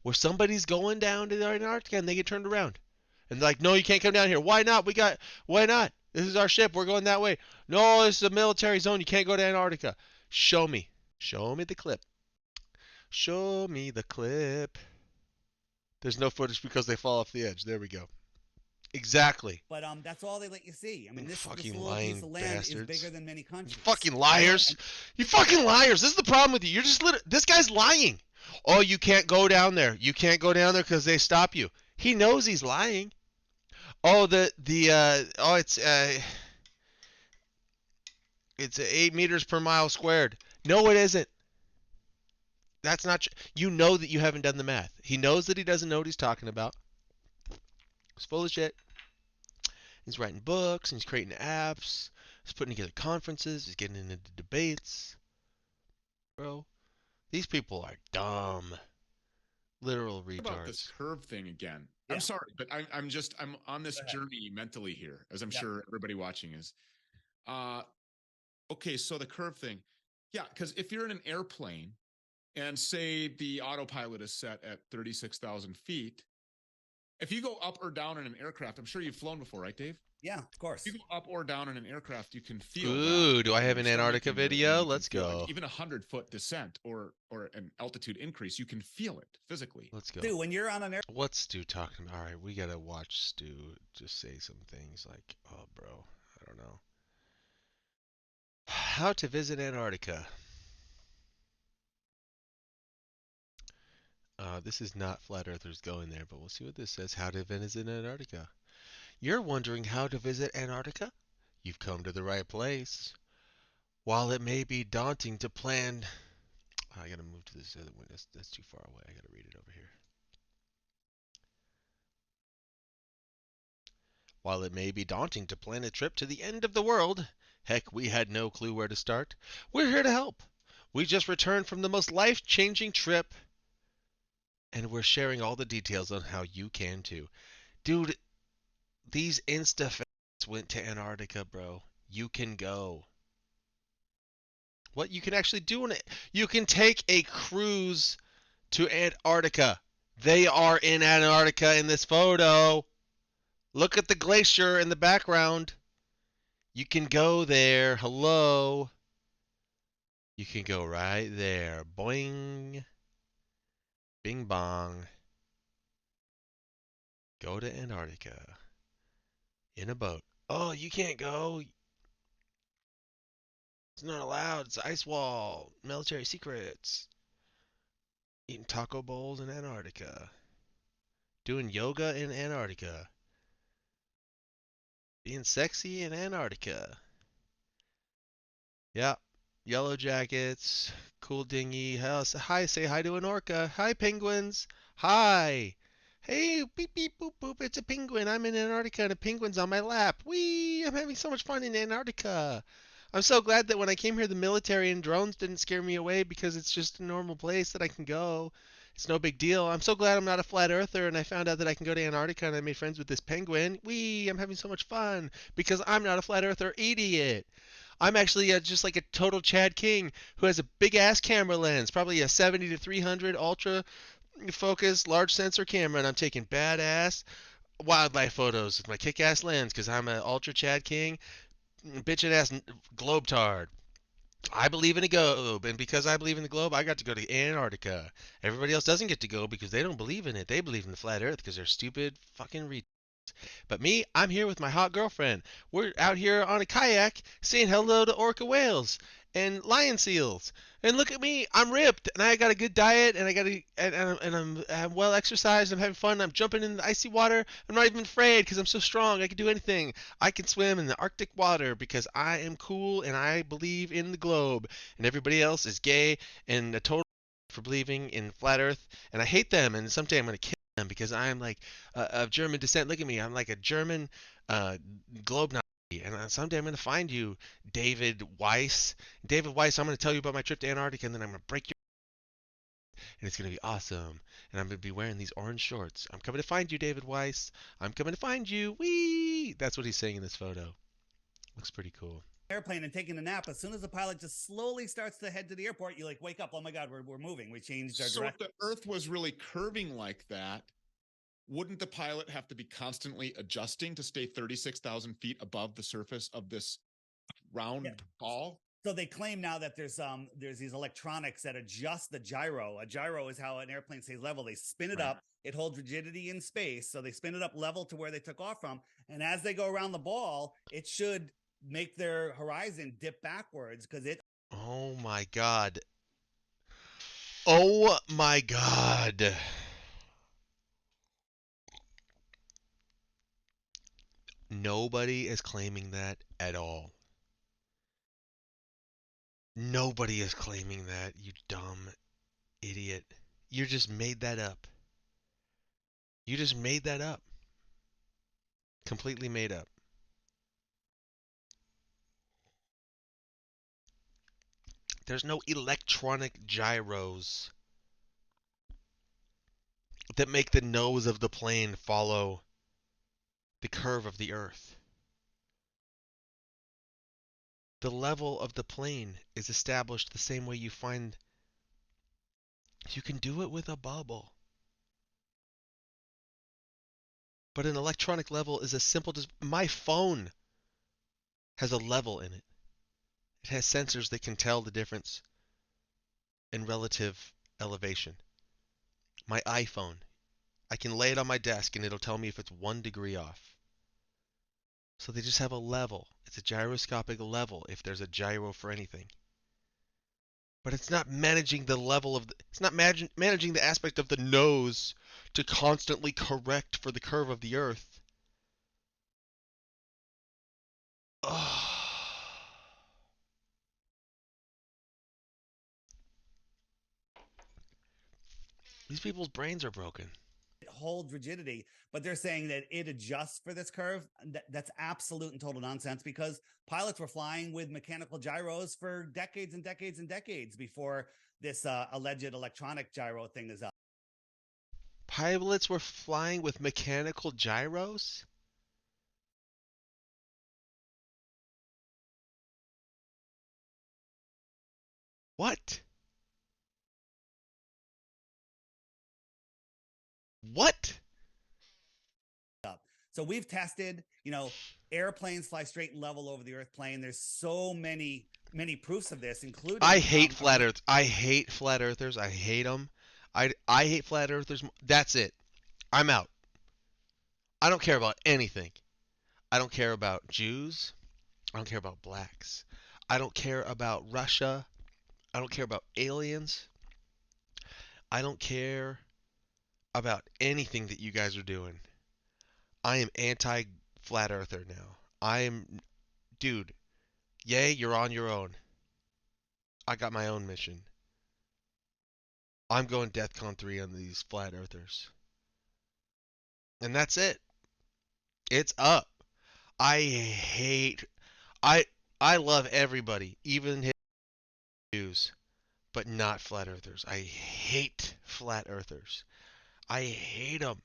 [SPEAKER 1] where somebody's going down to Antarctica and they get turned around. And they're like, no, you can't come down here. Why not? Why not? This is our ship. We're going that way. No, this is a military zone. You can't go to Antarctica. Show me. Show me the clip. Show me the clip. There's no footage because they fall off the edge. There we go. Exactly.
[SPEAKER 2] But that's all they let you see. I mean, this
[SPEAKER 1] fucking
[SPEAKER 2] little
[SPEAKER 1] lying
[SPEAKER 2] piece of land
[SPEAKER 1] bastards.
[SPEAKER 2] is bigger than many countries.
[SPEAKER 1] You fucking liars. You fucking liars. This is the problem with you. You're just this guy's lying. Oh, you can't go down there. You can't go down there because they stop you. He knows he's lying. Oh, it's 8 meters per mile squared. No, it isn't. That's not. You know that you haven't done the math. He knows that he doesn't know what he's talking about. He's full of shit. He's writing books and he's creating apps. He's putting together conferences. He's getting into debates. Bro, these people are dumb. Literal retards.
[SPEAKER 3] What about this curve thing again? Yeah. I'm sorry, but I'm on this journey mentally here, as I'm sure everybody watching is. Okay, so the curve thing. Yeah, because if you're in an airplane and say the autopilot is set at 36,000 feet, if you go up or down in an aircraft, I'm sure you've flown before, right, Dave?
[SPEAKER 2] Yeah, of course.
[SPEAKER 3] If you go up or down in an aircraft, you can feel.
[SPEAKER 1] Ooh, do I have an Antarctica video? Let's go.
[SPEAKER 3] Like even 100-foot descent or an altitude increase, you can feel it physically.
[SPEAKER 1] Let's go.
[SPEAKER 2] Stu, when you're on an air.
[SPEAKER 1] What's Stu talking about? All right, we gotta watch Stu just say some things like, "Oh, bro, I don't know." How to visit Antarctica. This is not flat earthers going there, but we'll see what this says. How to visit Antarctica. You're wondering how to visit Antarctica? You've come to the right place. While it may be daunting to plan... I gotta move to this other one. That's too far away. I gotta read it over here. While it may be daunting to plan a trip to the end of the world, heck, we had no clue where to start. We're here to help. We just returned from the most life-changing trip, and we're sharing all the details on how you can too. Dude, these Insta fans went to Antarctica, bro. You can go. What you can actually do in it? You can take a cruise to Antarctica. They are in Antarctica in this photo. Look at the glacier in the background. You can go there. Hello. You can go right there. Boing. Bing bong. Go to Antarctica. In a boat. Oh, you can't go. It's not allowed. It's ice wall. Military secrets. Eating taco bowls in Antarctica. Doing yoga in Antarctica. Being sexy in Antarctica. Yeah. Yellow jackets. Cool dinghy. Hi, say hi to an orca. Hi, penguins. Hi. Hey, beep, beep, boop, boop. It's a penguin. I'm in Antarctica and a penguin's on my lap. Whee! I'm having so much fun in Antarctica. I'm so glad that when I came here, the military and drones didn't scare me away because it's just a normal place that I can go. It's no big deal. I'm so glad I'm not a flat earther and I found out that I can go to Antarctica and I made friends with this penguin. Whee! I'm having so much fun because I'm not a flat earther idiot. I'm actually just like a total Chad King who has a big ass camera lens, probably a 70 to 300 ultra focus large sensor camera, and I'm taking badass wildlife photos with my kick-ass lens because I'm an ultra Chad King. bitchin' ass globetard. I believe in a globe, and because I believe in the globe, I got to go to Antarctica. Everybody else doesn't get to go because they don't believe in it. They believe in the flat Earth because they're stupid fucking But me, I'm here with my hot girlfriend. We're out here on a kayak saying hello to orca whales and lion seals. And look at me, I'm ripped, and I got a good diet, and I got a, and I'm well exercised. I'm having fun. I'm jumping in the icy water. I'm not even afraid because I'm so strong. I can do anything. I can swim in the Arctic water because I am cool and I believe in the globe. And everybody else is gay and a total for believing in flat Earth. And I hate them. And someday I'm gonna kill them because I am like of German descent. Look at me. I'm like a German uh, globe Nazi. And someday I'm going to find you, David Weiss. David Weiss, I'm going to tell you about my trip to Antarctica, and then I'm going to break your. And it's going to be awesome. And I'm going to be wearing these orange shorts. I'm coming to find you, David Weiss. I'm coming to find you. Wee! That's what he's saying in this photo. Looks pretty cool.
[SPEAKER 2] Airplane and taking a nap. As soon as the pilot just slowly starts to head to the airport, you like wake up. Oh my God, we're moving. We changed our direction.
[SPEAKER 3] So if the Earth was really curving like that, wouldn't the pilot have to be constantly adjusting to stay 36,000 feet above the surface of this round ball?
[SPEAKER 2] So they claim now that there's these electronics that adjust the gyro. A gyro is how an airplane stays level. They spin it up. It holds rigidity in space. So they spin it up level to where they took off from. And as they go around the ball, it should make their horizon dip backwards because it.
[SPEAKER 1] Oh my God. Oh my God. Nobody is claiming that at all. Nobody is claiming that, you dumb idiot. You just made that up. You just made that up. Completely made up. There's no electronic gyros that make the nose of the plane follow the curve of the Earth. The level of the plane is established the same way you find you can do it with a bubble. But an electronic level is as simple as my phone has a level in it. It has sensors that can tell the difference in relative elevation. My iPhone, I can lay it on my desk and it'll tell me if it's 1 degree off. So they just have a level. It's a gyroscopic level if there's a gyro for anything. But it's not managing the level of it's not managing the aspect of the nose to constantly correct for the curve of the Earth. Ugh. These people's brains are broken.
[SPEAKER 2] It holds rigidity, but they're saying that it adjusts for this curve. That's absolute and total nonsense because pilots were flying with mechanical gyros for decades and decades and decades before this alleged electronic gyro thing is up.
[SPEAKER 1] Pilots were flying with mechanical gyros? What? What?
[SPEAKER 2] So we've tested, airplanes fly straight and level over the Earth plane. There's so many proofs of this, including.
[SPEAKER 1] I hate flat Earth. I hate flat earthers. I hate them. I hate flat earthers. That's it. I'm out. I don't care about anything. I don't care about Jews. I don't care about blacks. I don't care about Russia. I don't care about aliens. I don't care about anything that you guys are doing. I am anti flat earther now. I am, dude, yay, you're on your own. I got my own mission. I'm going DEFCON 3 on these flat earthers. And that's it. It's up. I hate I I love everybody, even Jews, but not flat earthers. I hate flat earthers. I hate them.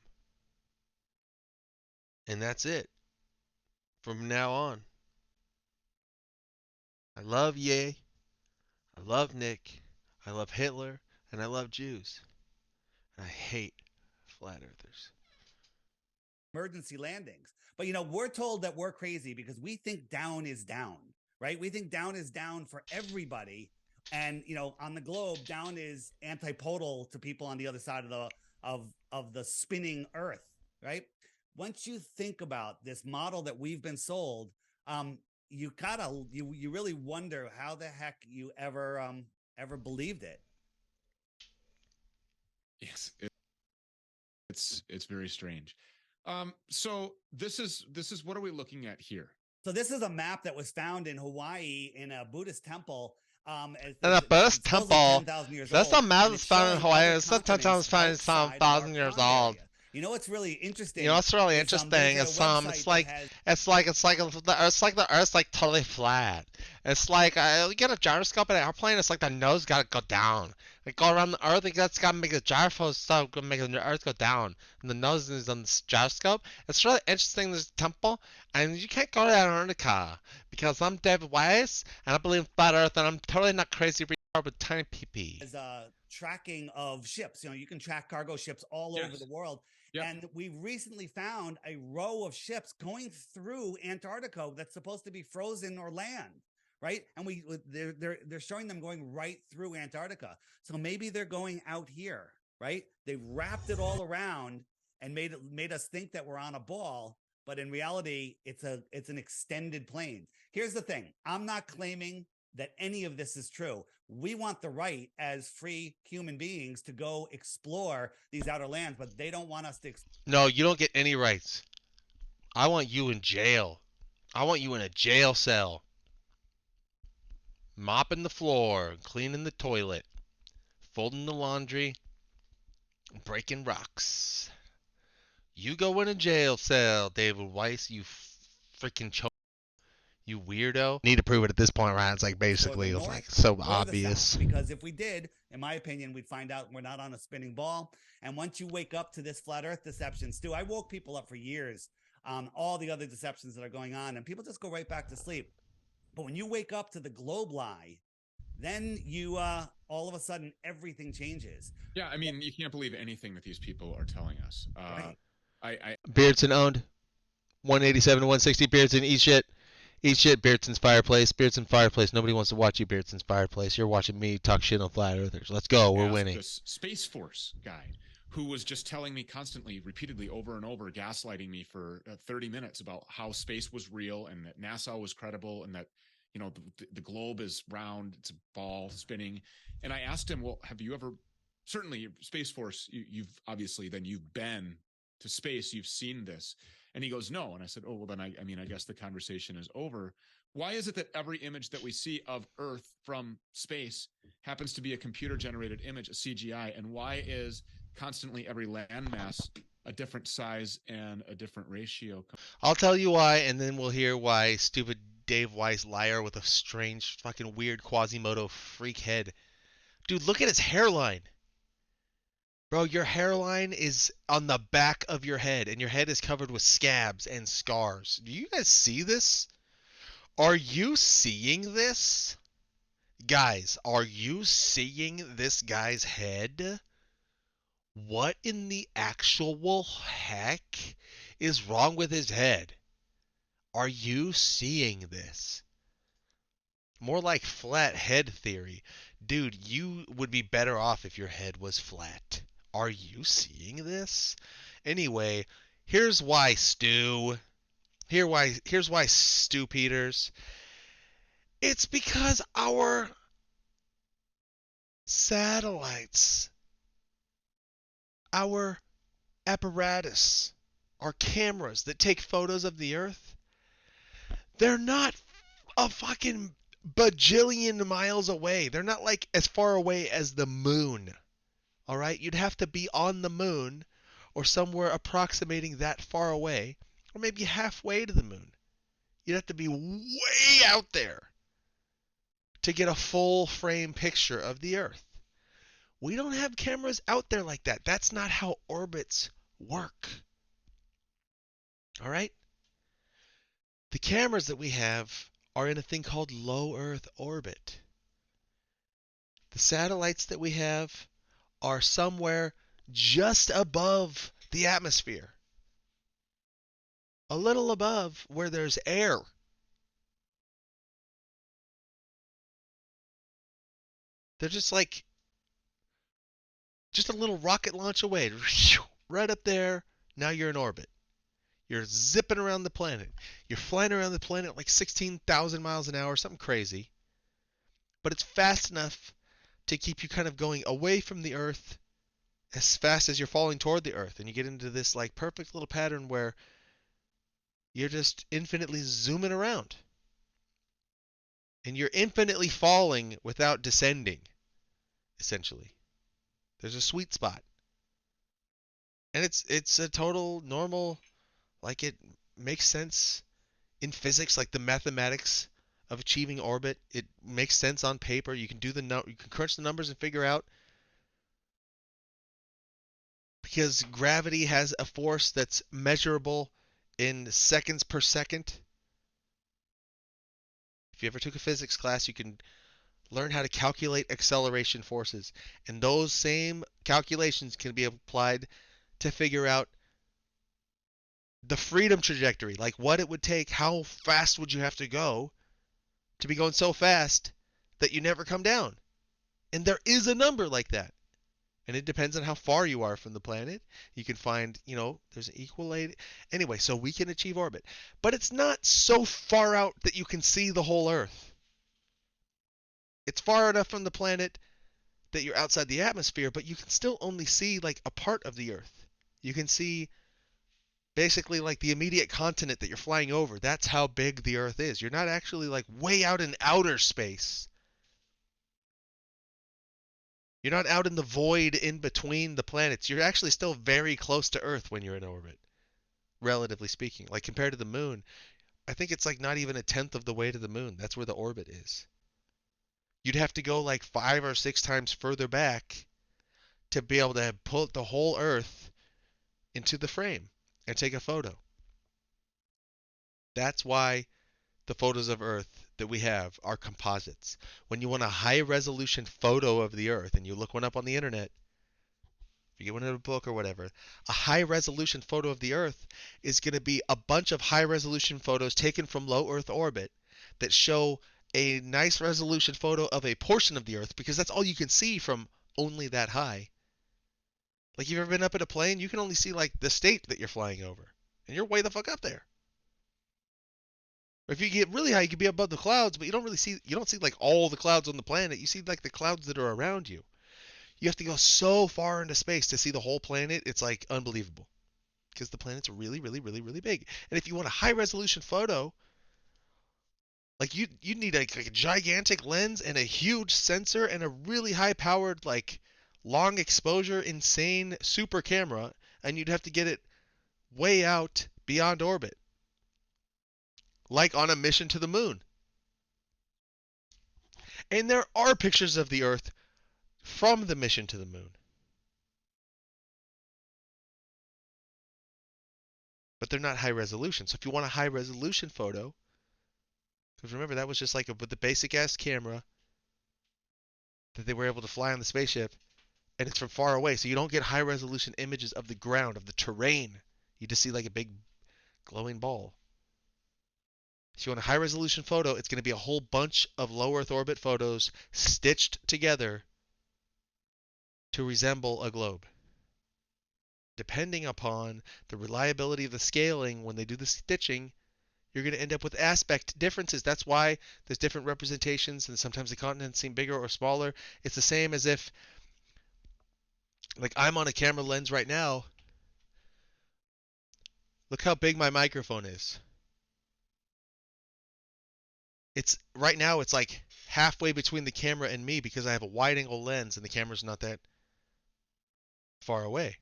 [SPEAKER 1] And that's it. From now on. I love Ye. I love Nick. I love Hitler. And I love Jews. And I hate flat earthers.
[SPEAKER 2] Emergency landings. But, we're told that we're crazy because we think down is down, right? We think down is down for everybody. And, on the globe, down is antipodal to people on the other side of the spinning earth, right? Once you think about this model that we've been sold, you really wonder how the heck you ever believed it.
[SPEAKER 3] Yes, it's very strange. So this is what are we looking at here?
[SPEAKER 2] So this is a map that was found in Hawaii in a Buddhist temple.
[SPEAKER 1] And a Buddhist temple.
[SPEAKER 2] 10,000 years
[SPEAKER 1] That's
[SPEAKER 2] old,
[SPEAKER 1] a map that's found in Hawaii. It's not 10,000 found in 1,000 years old.
[SPEAKER 2] What's really interesting?
[SPEAKER 1] What's really interesting is the Earth's like totally flat. It's like you get a gyroscope in an airplane. It's like the nose gotta go down. Like go around the Earth. That's gotta make the gyroscope stop, make the Earth go down. And the nose is on the gyroscope. It's really interesting. This temple, and you can't go to Antarctica because I'm David Weiss and I believe in flat Earth, and I'm totally not crazy with tiny pee-pee.
[SPEAKER 2] As tracking of ships, you can track cargo ships all over the world. Yep. And we recently found a row of ships going through Antarctica that's supposed to be frozen or land, right? And they're showing them going right through Antarctica. So maybe they're going out here, right? They wrapped it all around and made us think that we're on a ball, but in reality, it's an extended plane. Here's the thing: I'm not claiming that any of this is true. We want the right as free human beings to go explore these outer lands, but they don't want us to.
[SPEAKER 1] No, you don't get any rights. I want you in jail. I want you in a jail cell. Mopping the floor, cleaning the toilet, folding the laundry, breaking rocks. You go in a jail cell, David Weiss, you freaking choke. You weirdo. Need to prove it at this point, right? It's like basically it's like so obvious.
[SPEAKER 2] Because if we did, in my opinion, we'd find out we're not on a spinning ball. And once you wake up to this flat earth deception, Stu, I woke people up for years on all the other deceptions that are going on, and people just go right back to sleep. But when you wake up to the globe lie, then you all of a sudden everything changes.
[SPEAKER 3] Yeah, I mean, you can't believe anything that these people are telling us.
[SPEAKER 2] Right.
[SPEAKER 1] Beardson owned 187 to 160. Beardson, eat shit. Eat shit, Beardson's Fireplace. Beardson Fireplace. Nobody wants to watch you, Beardson's Fireplace. You're watching me talk shit on flat earthers. Let's go. We're winning.
[SPEAKER 3] This Space Force guy who was just telling me constantly, repeatedly, over and over, gaslighting me for 30 minutes about how space was real and that NASA was credible and that, the globe is round, it's a ball spinning. And I asked him, well, have you ever, certainly Space Force, you've obviously, then you've been to space, you've seen this. And he goes, no. And I said, oh, well, then I guess the conversation is over. Why is it that every image that we see of Earth from space happens to be a computer-generated image, a CGI? And why is constantly every landmass a different size and a different ratio?
[SPEAKER 1] I'll tell you why, and then we'll hear why stupid Dave Weiss liar with a strange, fucking weird Quasimodo freak head. Dude, look at his hairline. Bro, your hairline is on the back of your head, and your head is covered with scabs and scars. Do you guys see this? Are you seeing this? Guys, are you seeing this guy's head? What in the actual heck is wrong with his head? Are you seeing this? More like flat head theory. Dude, you would be better off if your head was flat. Are you seeing this? Anyway, here's why, Stu. Here's why, Stu Peters. It's because our satellites, our apparatus, our cameras that take photos of the Earth, they're not a fucking bajillion miles away. They're not like as far away as the moon. All right, you'd have to be on the moon or somewhere approximating that far away, or maybe halfway to the moon. You'd have to be way out there to get a full frame picture of the Earth. We don't have cameras out there like that. That's not how orbits work. All right? The cameras that we have are in a thing called low Earth orbit. The satellites that we have are somewhere just above the atmosphere. a little above where there's air. They're just like just a little rocket launch away. Right up there. Now you're in orbit. You're zipping around the planet. You're flying around the planet like 16,000 miles an hour, something crazy. But it's fast enough to keep you kind of going away from the Earth as fast as you're falling toward the Earth. And you get into this like perfect little pattern where you're just infinitely zooming around. And you're infinitely falling without descending, essentially. There's a sweet spot. And it's a total normal, like it makes sense in physics, like the mathematics of achieving orbit. It makes sense on paper. You can do you can crunch the numbers and figure out, because gravity has a force that's measurable in seconds per second. If you ever took a physics class, you can learn how to calculate acceleration forces, and those same calculations can be applied to figure out the freedom trajectory, like what it would take, how fast would you have to go to be going so fast that you never come down. And there is a number like that. And it depends on how far you are from the planet. You can find, there's an equal. Anyway, so we can achieve orbit. But it's not so far out that you can see the whole Earth. It's far enough from the planet that you're outside the atmosphere, but you can still only see like a part of the Earth. You can see basically like the immediate continent that you're flying over. That's how big the Earth is. You're not actually like way out in outer space. You're not out in the void in between the planets. You're actually still very close to Earth when you're in orbit, relatively speaking. Like compared to the moon, I think it's like not even a tenth of the way to the moon. That's where the orbit is. You'd have to go like 5 or 6 times further back to be able to put the whole Earth into the frame and take a photo. That's why the photos of Earth that we have are composites. When you want a high resolution photo of the Earth, and you look one up on the internet, if you get one in a book or whatever, a high resolution photo of the Earth is going to be a bunch of high resolution photos taken from low Earth orbit that show a nice resolution photo of a portion of the Earth, because that's all you can see from only that high. Like, you've ever been up in a plane, you can only see like the state that you're flying over, and you're way the fuck up there. Or if you get really high, you can be above the clouds, but you don't see like all the clouds on the planet. You see like the clouds that are around you. You have to go so far into space to see the whole planet. It's like unbelievable, because the planet's really, really, really, really big. And if you want a high resolution photo, like you need like a gigantic lens and a huge sensor and a really high powered, like long exposure, insane super camera, and you'd have to get it way out beyond orbit, like on a mission to the moon. And there are pictures of the Earth from the mission to the moon. But they're not high resolution. So if you want a high resolution photo, because remember that was just like with the basic ass camera that they were able to fly on the spaceship, and it's from far away, so you don't get high resolution images of the ground, of the terrain. You just see like a big glowing ball. If you want a high resolution photo, it's going to be a whole bunch of low Earth orbit photos stitched together to resemble a globe. Depending upon the reliability of the scaling when they do the stitching, you're going to end up with aspect differences. That's why there's different representations, and sometimes the continents seem bigger or smaller. It's the same as if, like, I'm on a camera lens right now. Look how big my microphone is. Right now it's like halfway between the camera and me, because I have a wide angle lens and the camera's not that far away.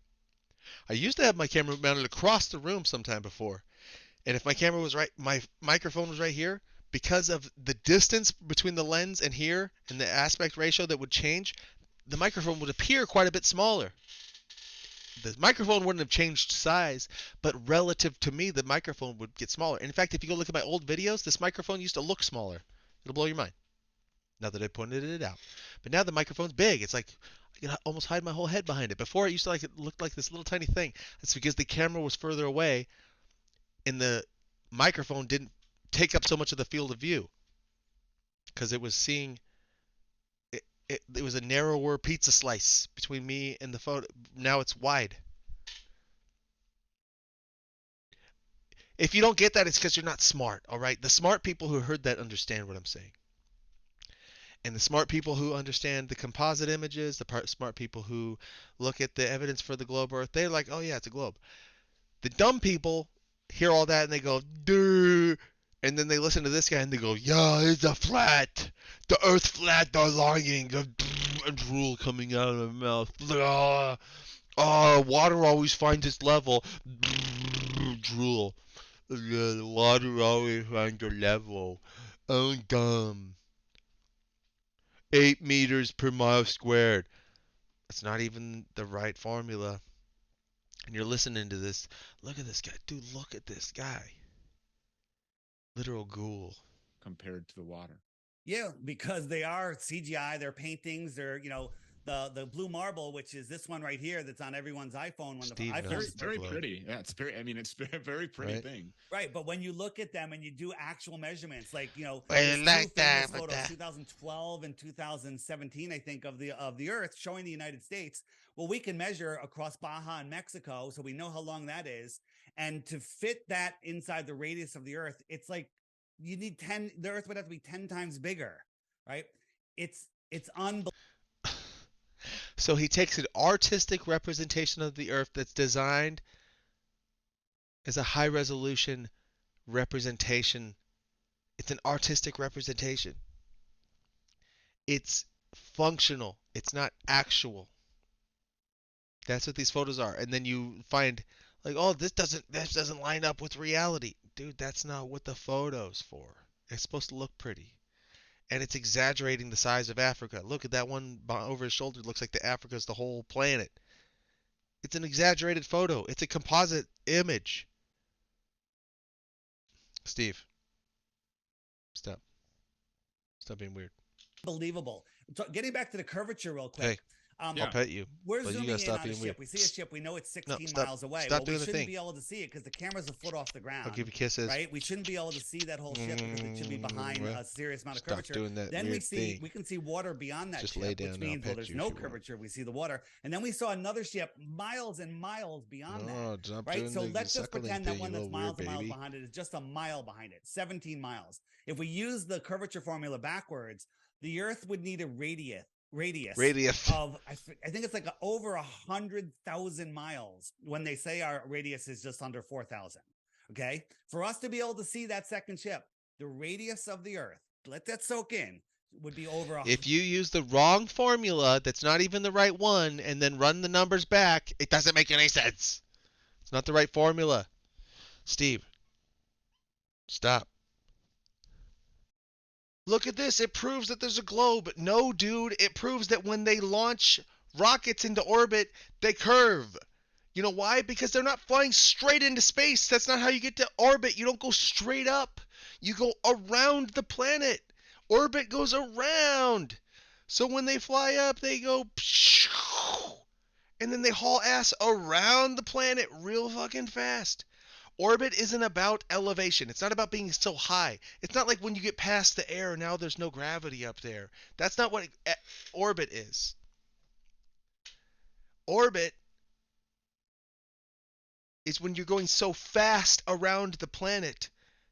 [SPEAKER 1] I used to have my camera mounted across the room sometime before. And if my camera was right, my microphone was right here, because of the distance between the lens and here and the aspect ratio that would change, the microphone would appear quite a bit smaller. The microphone wouldn't have changed size, but relative to me, the microphone would get smaller. And in fact, if you go look at my old videos, this microphone used to look smaller. It'll blow your mind, now that I pointed it out. But now the microphone's big. It's like I can almost hide my whole head behind it. Before, it used to it looked like this little tiny thing. It's because the camera was further away, and the microphone didn't take up so much of the field of view because it was seeing it was a narrower pizza slice between me and the photo. Now it's wide. If you don't get that, it's because you're not smart, all right? The smart people who heard that understand what I'm saying. And the smart people who understand the composite images, the smart people who look at the evidence for the globe Earth, they're like, oh yeah, it's a globe. The dumb people hear all that and they go, duh. And then they listen to this guy and they go, yeah, it's a flat. The Earth flat, they're lying. And drool coming out of my mouth. Water always finds its level. Drool. The water always finds a level. Oh, dumb. 8 meters per mile squared. That's not even the right formula. And you're listening to this. Look at this guy. Dude, look at this guy. Literal ghoul.
[SPEAKER 3] Compared to the water.
[SPEAKER 2] Yeah, because they are CGI, they're paintings, they're, the blue marble, which is this one right here that's on everyone's iPhone when
[SPEAKER 1] Steve
[SPEAKER 2] the
[SPEAKER 1] knows
[SPEAKER 2] iPhone
[SPEAKER 3] very pretty. Yeah, it's a very pretty
[SPEAKER 1] Right.
[SPEAKER 3] thing.
[SPEAKER 2] Right, but when you look at them and you do actual measurements, like
[SPEAKER 1] I like that,
[SPEAKER 2] photos,
[SPEAKER 1] but
[SPEAKER 2] 2012 and 2017, I think, of the Earth showing the United States. Well, we can measure across Baja and Mexico, so we know how long that is, and to fit that inside the radius of the Earth, it's like you need 10. The Earth would have to be 10 times bigger, right? It's unbelievable.
[SPEAKER 1] So he takes an artistic representation of the Earth that's designed as a high resolution representation. It's an artistic representation. It's functional. It's not actual. That's what these photos are. And then you find like, oh, this doesn't line up with reality. Dude, that's not what the photo's for. It's supposed to look pretty. And it's exaggerating the size of Africa. Look at that one over his shoulder. It looks like Africa's the whole planet. It's an exaggerated photo. It's a composite image. Steve, stop. Stop being weird.
[SPEAKER 2] Unbelievable. Getting back to the curvature real quick.
[SPEAKER 1] Hey, I'll pet you.
[SPEAKER 2] We're
[SPEAKER 1] but you
[SPEAKER 2] zooming
[SPEAKER 1] gotta
[SPEAKER 2] in
[SPEAKER 1] stop
[SPEAKER 2] on a
[SPEAKER 1] being
[SPEAKER 2] ship.
[SPEAKER 1] weird.
[SPEAKER 2] We see a ship. We know it's 16
[SPEAKER 1] stop,
[SPEAKER 2] miles away.
[SPEAKER 1] stop
[SPEAKER 2] Well,
[SPEAKER 1] doing
[SPEAKER 2] we
[SPEAKER 1] the
[SPEAKER 2] shouldn't
[SPEAKER 1] thing.
[SPEAKER 2] be able to see it because the camera's a foot off the ground.
[SPEAKER 1] I'll give you kisses.
[SPEAKER 2] Right? We shouldn't be able to see that whole ship because it should be behind a serious amount of
[SPEAKER 1] Stop
[SPEAKER 2] curvature.
[SPEAKER 1] doing that
[SPEAKER 2] Then
[SPEAKER 1] weird thing.
[SPEAKER 2] we can see water beyond that
[SPEAKER 1] Just
[SPEAKER 2] ship,
[SPEAKER 1] lay down
[SPEAKER 2] which
[SPEAKER 1] and I'll
[SPEAKER 2] means, well,
[SPEAKER 1] pet
[SPEAKER 2] there's
[SPEAKER 1] you
[SPEAKER 2] no
[SPEAKER 1] if you want.
[SPEAKER 2] curvature. We see the water. And then we saw another ship miles and miles beyond that.
[SPEAKER 1] Stop
[SPEAKER 2] Right?
[SPEAKER 1] doing
[SPEAKER 2] So
[SPEAKER 1] the
[SPEAKER 2] let's just
[SPEAKER 1] suckling
[SPEAKER 2] pretend that
[SPEAKER 1] thing,
[SPEAKER 2] one
[SPEAKER 1] you
[SPEAKER 2] that's
[SPEAKER 1] little
[SPEAKER 2] miles
[SPEAKER 1] weird
[SPEAKER 2] and miles
[SPEAKER 1] baby.
[SPEAKER 2] behind it is just a mile behind it, 17 miles. If we use the curvature formula backwards, the Earth would need a radius of I think it's like over 100,000 miles when they say our radius is just under 4,000. Okay, for us to be able to see that second ship, the radius of the Earth, let that soak in, would be over.
[SPEAKER 1] If you use the wrong formula that's not even the right one and then run the numbers back, it doesn't make any sense. It's not the right formula. Steve, stop. Look at this. It proves that there's a globe. No, dude. It proves that when they launch rockets into orbit, they curve. You know why? Because they're not flying straight into space. That's not how you get to orbit. You don't go straight up. You go around the planet. Orbit goes around. So when they fly up, they go and then they haul ass around the planet real fucking fast. Orbit isn't about elevation. It's not about being so high. It's not like when you get past the air, now there's no gravity up there. That's not what orbit is. Orbit is when you're going so fast around the planet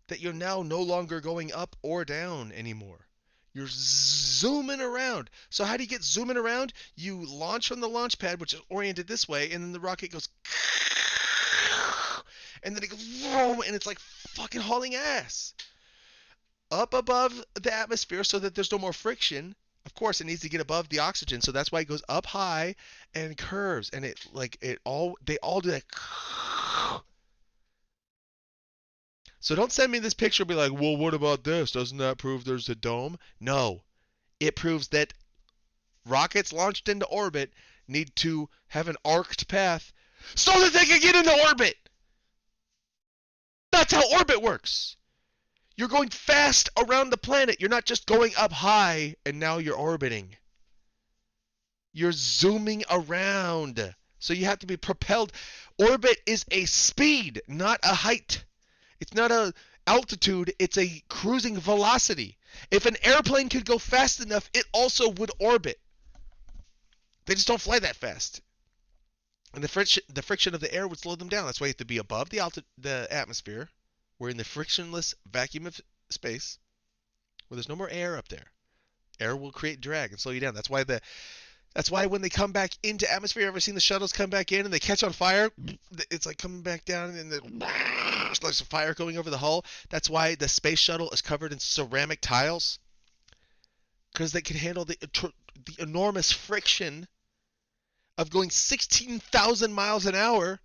[SPEAKER 1] that you're now no longer going up or down anymore. You're zooming around. So how do you get zooming around? You launch from the launch pad, which is oriented this way, and then the rocket goes and then it goes whoa, and it's like fucking hauling ass up above the atmosphere so that there's no more friction. Of course, it needs to get above the oxygen, so that's why it goes up high and curves, and they all do that. So don't send me this picture and be like, well, what about this? Doesn't that prove there's a dome? No. It proves that rockets launched into orbit need to have an arced path so that they can get into orbit. That's how orbit works. You're going fast around the planet. You're not just going up high and now you're orbiting. You're zooming around. So you have to be propelled. Orbit is a speed, not a height. It's not a altitude, it's a cruising velocity. If an airplane could go fast enough, it also would orbit. They just don't fly that fast. And the friction of the air would slow them down. That's why you have to be above the atmosphere. We're in the frictionless vacuum of space where there's no more air up there. Air will create drag and slow you down. That's why when they come back into atmosphere, you ever seen the shuttles come back in and they catch on fire? It's like coming back down and there's like some fire going over the hull. That's why the space shuttle is covered in ceramic tiles, because they can handle the enormous friction of going 16,000 miles an hour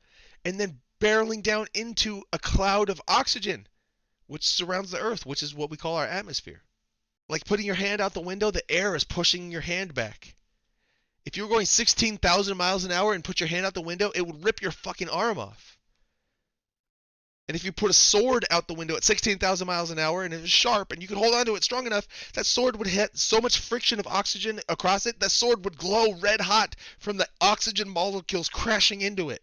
[SPEAKER 1] and then barreling down into a cloud of oxygen, which surrounds the Earth, which is what we call our atmosphere. Like putting your hand out the window, the air is pushing your hand back. If you were going 16,000 miles an hour and put your hand out the window, it would rip your fucking arm off. And if you put a sword out the window at 16,000 miles an hour and it was sharp and you could hold onto it strong enough, that sword would hit so much friction of oxygen across it, that sword would glow red hot from the oxygen molecules crashing into it.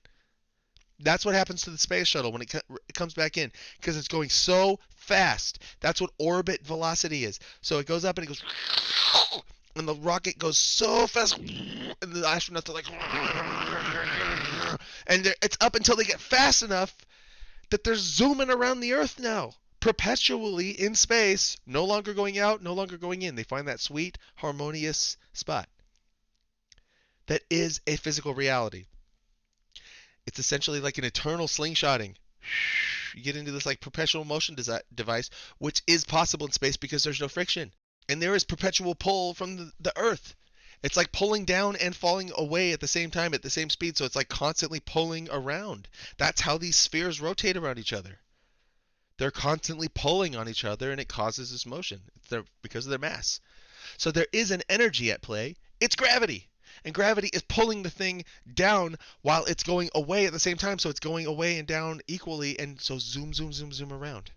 [SPEAKER 1] That's what happens to the space shuttle when it comes back in, because it's going so fast. That's what orbit velocity is. So it goes up and it goes, and the rocket goes so fast, and the astronauts are like, and it's up until they get fast enough that they're zooming around the Earth now, perpetually in space, no longer going out, no longer going in. They find that sweet, harmonious spot. That is a physical reality. It's essentially like an eternal slingshotting. You get into this like perpetual motion device, which is possible in space because there's no friction. And there is perpetual pull from the Earth. It's like pulling down and falling away at the same time at the same speed, so it's like constantly pulling around. That's how these spheres rotate around each other. They're constantly pulling on each other, and it causes this motion because of their mass. So there is an energy at play. It's gravity. And gravity is pulling the thing down while it's going away at the same time, so it's going away and down equally, and so zoom, zoom, zoom, zoom around.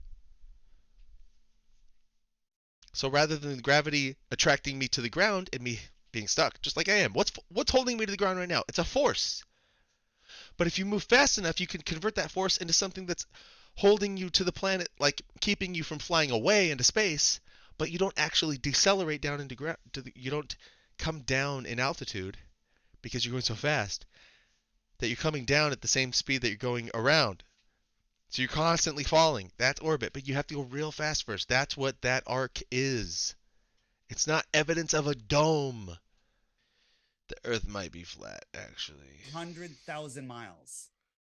[SPEAKER 1] So rather than gravity attracting me to the ground and me being stuck, just like I am. What's holding me to the ground right now? It's a force. But if you move fast enough, you can convert that force into something that's holding you to the planet, like keeping you from flying away into space, but you don't actually decelerate down into ground. You don't come down in altitude because you're going so fast that you're coming down at the same speed that you're going around. So you're constantly falling. That's orbit, but you have to go real fast first. That's what that arc is. It's not evidence of a dome. The Earth might be flat, actually.
[SPEAKER 2] 100,000 miles.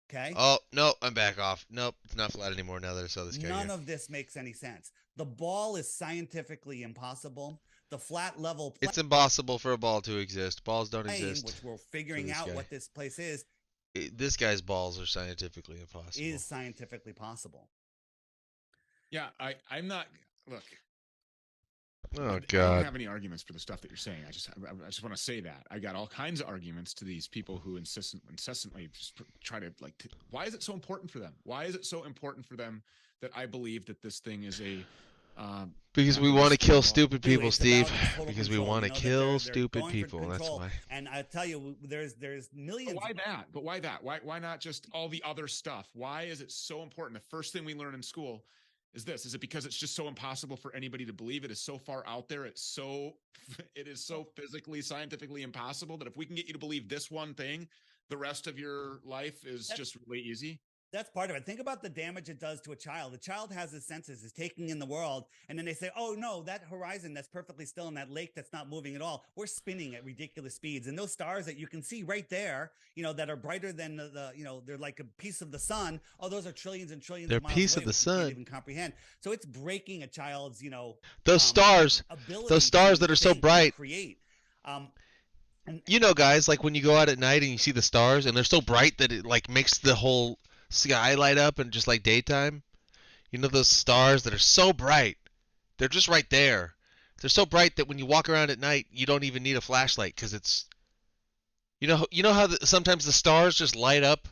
[SPEAKER 2] Okay?
[SPEAKER 1] Oh, no, I'm back off. Nope, it's not flat anymore now that I saw this guy.
[SPEAKER 2] None of this makes any sense. The ball is scientifically impossible. The flat level...
[SPEAKER 1] It's impossible for a ball to exist. Balls don't exist.
[SPEAKER 2] Which we're figuring out what this place is.
[SPEAKER 1] This guy's balls are scientifically impossible.
[SPEAKER 2] Is scientifically possible.
[SPEAKER 3] Yeah, I'm not... Look...
[SPEAKER 1] Oh, God.
[SPEAKER 3] I don't have any arguments for the stuff that you're saying. I just want to say that. I got all kinds of arguments to these people who incessantly just try to, like, why is it so important for them? Why is it so important for them that I believe that this thing is a...
[SPEAKER 1] because we want to kill stupid people, Steve. Because we want to kill stupid people. That's why.
[SPEAKER 2] And I tell you, there's millions.
[SPEAKER 3] But why that? But why that? Why not just all the other stuff? Why is it so important? The first thing we learn in school is this. Is it because it's just so impossible for anybody to believe? It is so far out there. It is so physically, scientifically impossible that if we can get you to believe this one thing, the rest of your life is just really easy.
[SPEAKER 2] That's part of it. Think about the damage it does to a child. The child has his senses, is taking in the world, and then they say, oh, no, that horizon that's perfectly still in that lake that's not moving at all, we're spinning at ridiculous speeds. And those stars that you can see right there, that are brighter than they're like a piece of the sun. Oh, those are trillions and trillions of miles away.
[SPEAKER 1] They're a piece of the sun.
[SPEAKER 2] Can't even comprehend. So it's breaking a child's,
[SPEAKER 1] those stars that are so bright.
[SPEAKER 2] Create.
[SPEAKER 1] Guys, like when you go out at night and you see the stars and they're so bright that it like makes the whole sky light up and just like daytime. Those stars that are so bright, they're just right there. They're so bright that when you walk around at night, you don't even need a flashlight because it's, how sometimes the stars just light up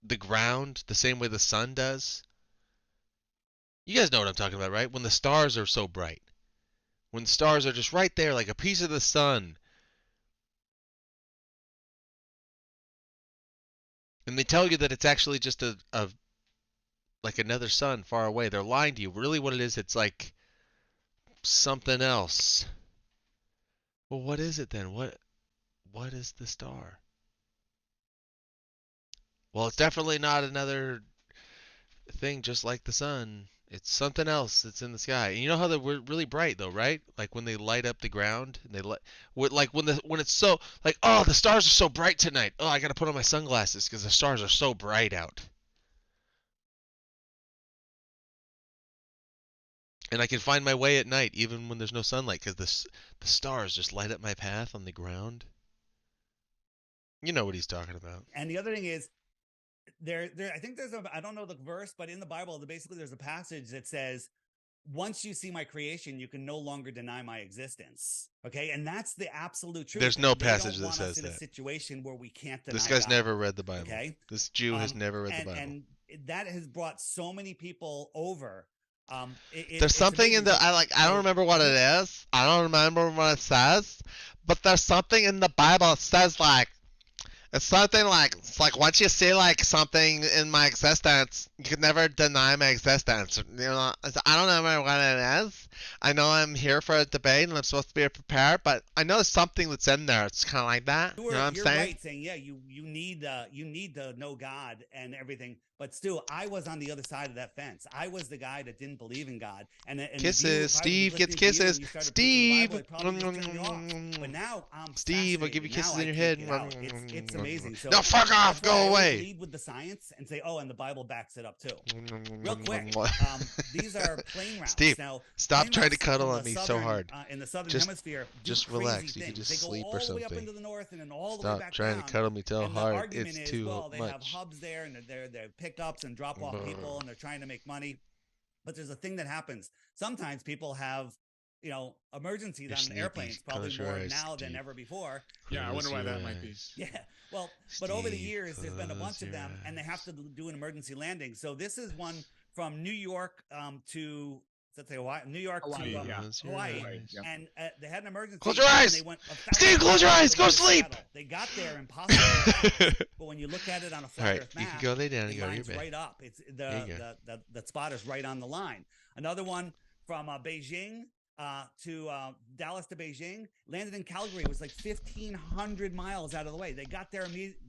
[SPEAKER 1] the ground the same way the sun does. You guys know what I'm talking about, right? When the stars are so bright, when the stars are just right there like a piece of the sun. And they tell you that it's actually just a like another sun far away. They're lying to you. Really, what it is, it's like something else. Well, what is it then? What is the star? Well, it's definitely not another thing just like the sun. It's something else that's in the sky. And you know how they're really bright though, right? Like when they light up the ground and they like when it's so like, oh, the stars are so bright tonight. Oh, I got to put on my sunglasses because the stars are so bright out. And I can find my way at night even when there's no sunlight because the stars just light up my path on the ground. You know what he's talking about.
[SPEAKER 2] And the other thing is, I think I don't know the verse, but in the Bible, basically there's a passage that says, once you see my creation, you can no longer deny my existence. Okay, and that's the absolute truth.
[SPEAKER 1] There's no
[SPEAKER 2] They
[SPEAKER 1] passage
[SPEAKER 2] don't
[SPEAKER 1] that
[SPEAKER 2] want
[SPEAKER 1] says
[SPEAKER 2] us in
[SPEAKER 1] that.
[SPEAKER 2] a situation where we can't deny
[SPEAKER 1] This guy's
[SPEAKER 2] God.
[SPEAKER 1] never read the Bible.
[SPEAKER 2] Okay,
[SPEAKER 1] this Jew has never read the Bible,
[SPEAKER 2] and that has brought so many people over.
[SPEAKER 1] There's something in the I don't remember what it is. I don't remember what it says, but there's something in the Bible that says like it's something like it's like once you see like something in my existence, you can never deny my existence. You know, I don't remember what it is. I know I'm here for a debate and I'm supposed to be prepared, but I know there's something that's in there. It's kind of like that. You know what I'm
[SPEAKER 2] you're
[SPEAKER 1] saying?
[SPEAKER 2] Right, saying yeah, you need to know God and everything. But still, I was on the other side of that fence. I was the guy that didn't believe in God. And
[SPEAKER 1] kisses. Steve gets kisses. Steve.
[SPEAKER 2] But now I'm
[SPEAKER 1] Steve, I'll give you kisses in your head.
[SPEAKER 2] It's amazing. So
[SPEAKER 1] no, fuck off. Go away.
[SPEAKER 2] Lead with the science and say, oh, and the Bible backs it up too. Real quick, these are plane routes.
[SPEAKER 1] Steve,
[SPEAKER 2] now,
[SPEAKER 1] stop trying to cuddle on me so hard.
[SPEAKER 2] In the southern hemisphere,
[SPEAKER 1] just relax. You can just sleep or something.
[SPEAKER 2] They go all the way up into the north and then all the way back
[SPEAKER 1] trying
[SPEAKER 2] down.
[SPEAKER 1] to cuddle me so hard. It's
[SPEAKER 2] is,
[SPEAKER 1] too
[SPEAKER 2] well, they
[SPEAKER 1] much.
[SPEAKER 2] have hubs there and they're pickups and drop off people and they're trying to make money. But there's a thing that happens. Sometimes people have, emergencies on airplanes, probably more now than ever before.
[SPEAKER 3] Yeah, I wonder why that might be.
[SPEAKER 2] Yeah, well, but over the years, there's been a bunch of them, and they have to do an emergency landing. So this is one from New York to, let's say Hawaii, New York
[SPEAKER 3] Hawaii,
[SPEAKER 2] to Hawaii, and they had an emergency.
[SPEAKER 1] Close your eyes.
[SPEAKER 2] They went
[SPEAKER 1] Steve, close your eyes. Go sleep.
[SPEAKER 2] They got there impossible. But when you look at it on a flat Earth map,
[SPEAKER 1] you can go lay down and go to your bed.
[SPEAKER 2] Right up. It's the spot is right on the line. Another one from Beijing to Dallas to Beijing, landed in Calgary. It was like 1,500 miles out of the way. They got there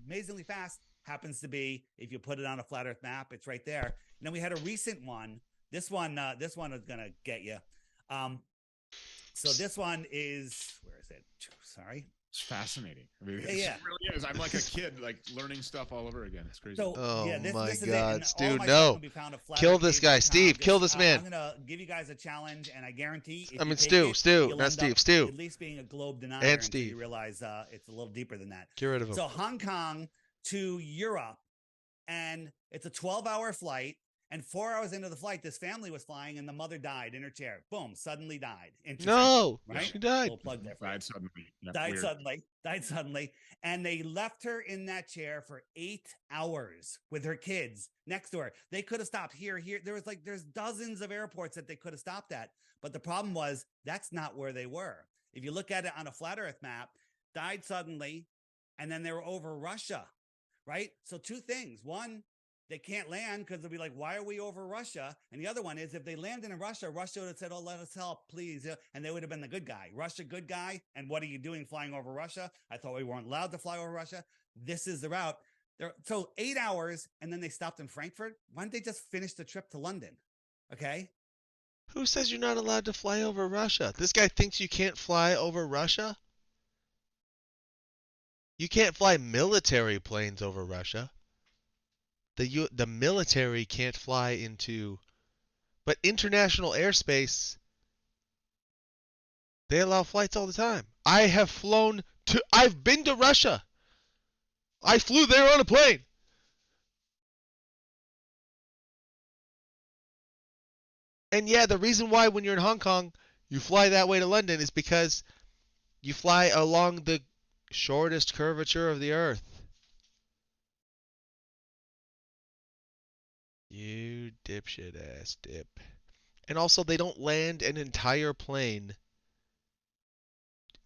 [SPEAKER 2] amazingly fast. Happens to be, if you put it on a flat Earth map, it's right there. And then we had a recent one. This one is gonna get you. So this one is, where is it? Sorry.
[SPEAKER 3] It's fascinating. I mean,
[SPEAKER 2] yeah.
[SPEAKER 3] It really is. I'm like a kid, like learning stuff all over again. It's crazy.
[SPEAKER 2] So,
[SPEAKER 1] my
[SPEAKER 2] this
[SPEAKER 1] God, Stu, no. Kill this guy. Steve, kill this man.
[SPEAKER 2] I'm going to give you guys a challenge, and I guarantee
[SPEAKER 1] Stu, not Steve, Stu.
[SPEAKER 2] At least being a globe denier
[SPEAKER 1] and Steve.
[SPEAKER 2] You realize it's a little deeper than that.
[SPEAKER 1] Get rid of him.
[SPEAKER 2] So Hong Kong to Europe, and it's a 12-hour flight. And 4 hours into the flight, this family was flying, and the mother died in her chair. Boom, suddenly died.
[SPEAKER 1] No,
[SPEAKER 2] right?
[SPEAKER 1] She died.
[SPEAKER 2] Plug there.
[SPEAKER 3] Died suddenly. Yeah,
[SPEAKER 2] died suddenly. And they left her in that chair for 8 hours with her kids next to her. They could have stopped here. There's dozens of airports that they could have stopped at. But the problem was, that's not where they were. If you look at it on a flat Earth map, died suddenly, and then they were over Russia, right? So two things. One, they can't land because they'll be like, why are we over Russia? And the other one is, if they landed in Russia, Russia would have said, oh, let us help, please. And they would have been the good guy. Russia, good guy. And what are you doing flying over Russia? I thought we weren't allowed to fly over Russia. This is the route. So 8 hours, and then they stopped in Frankfurt. Why don't they just finish the trip to London? Okay.
[SPEAKER 1] Who says you're not allowed to fly over Russia? This guy thinks you can't fly over Russia? You can't fly military planes over Russia. The military can't fly into, but international airspace, they allow flights all the time. I've been to Russia. I flew there on a plane. And yeah, the reason why when you're in Hong Kong, you fly that way to London is because you fly along the shortest curvature of the earth. You dipshit ass dip. And also, they don't land an entire plane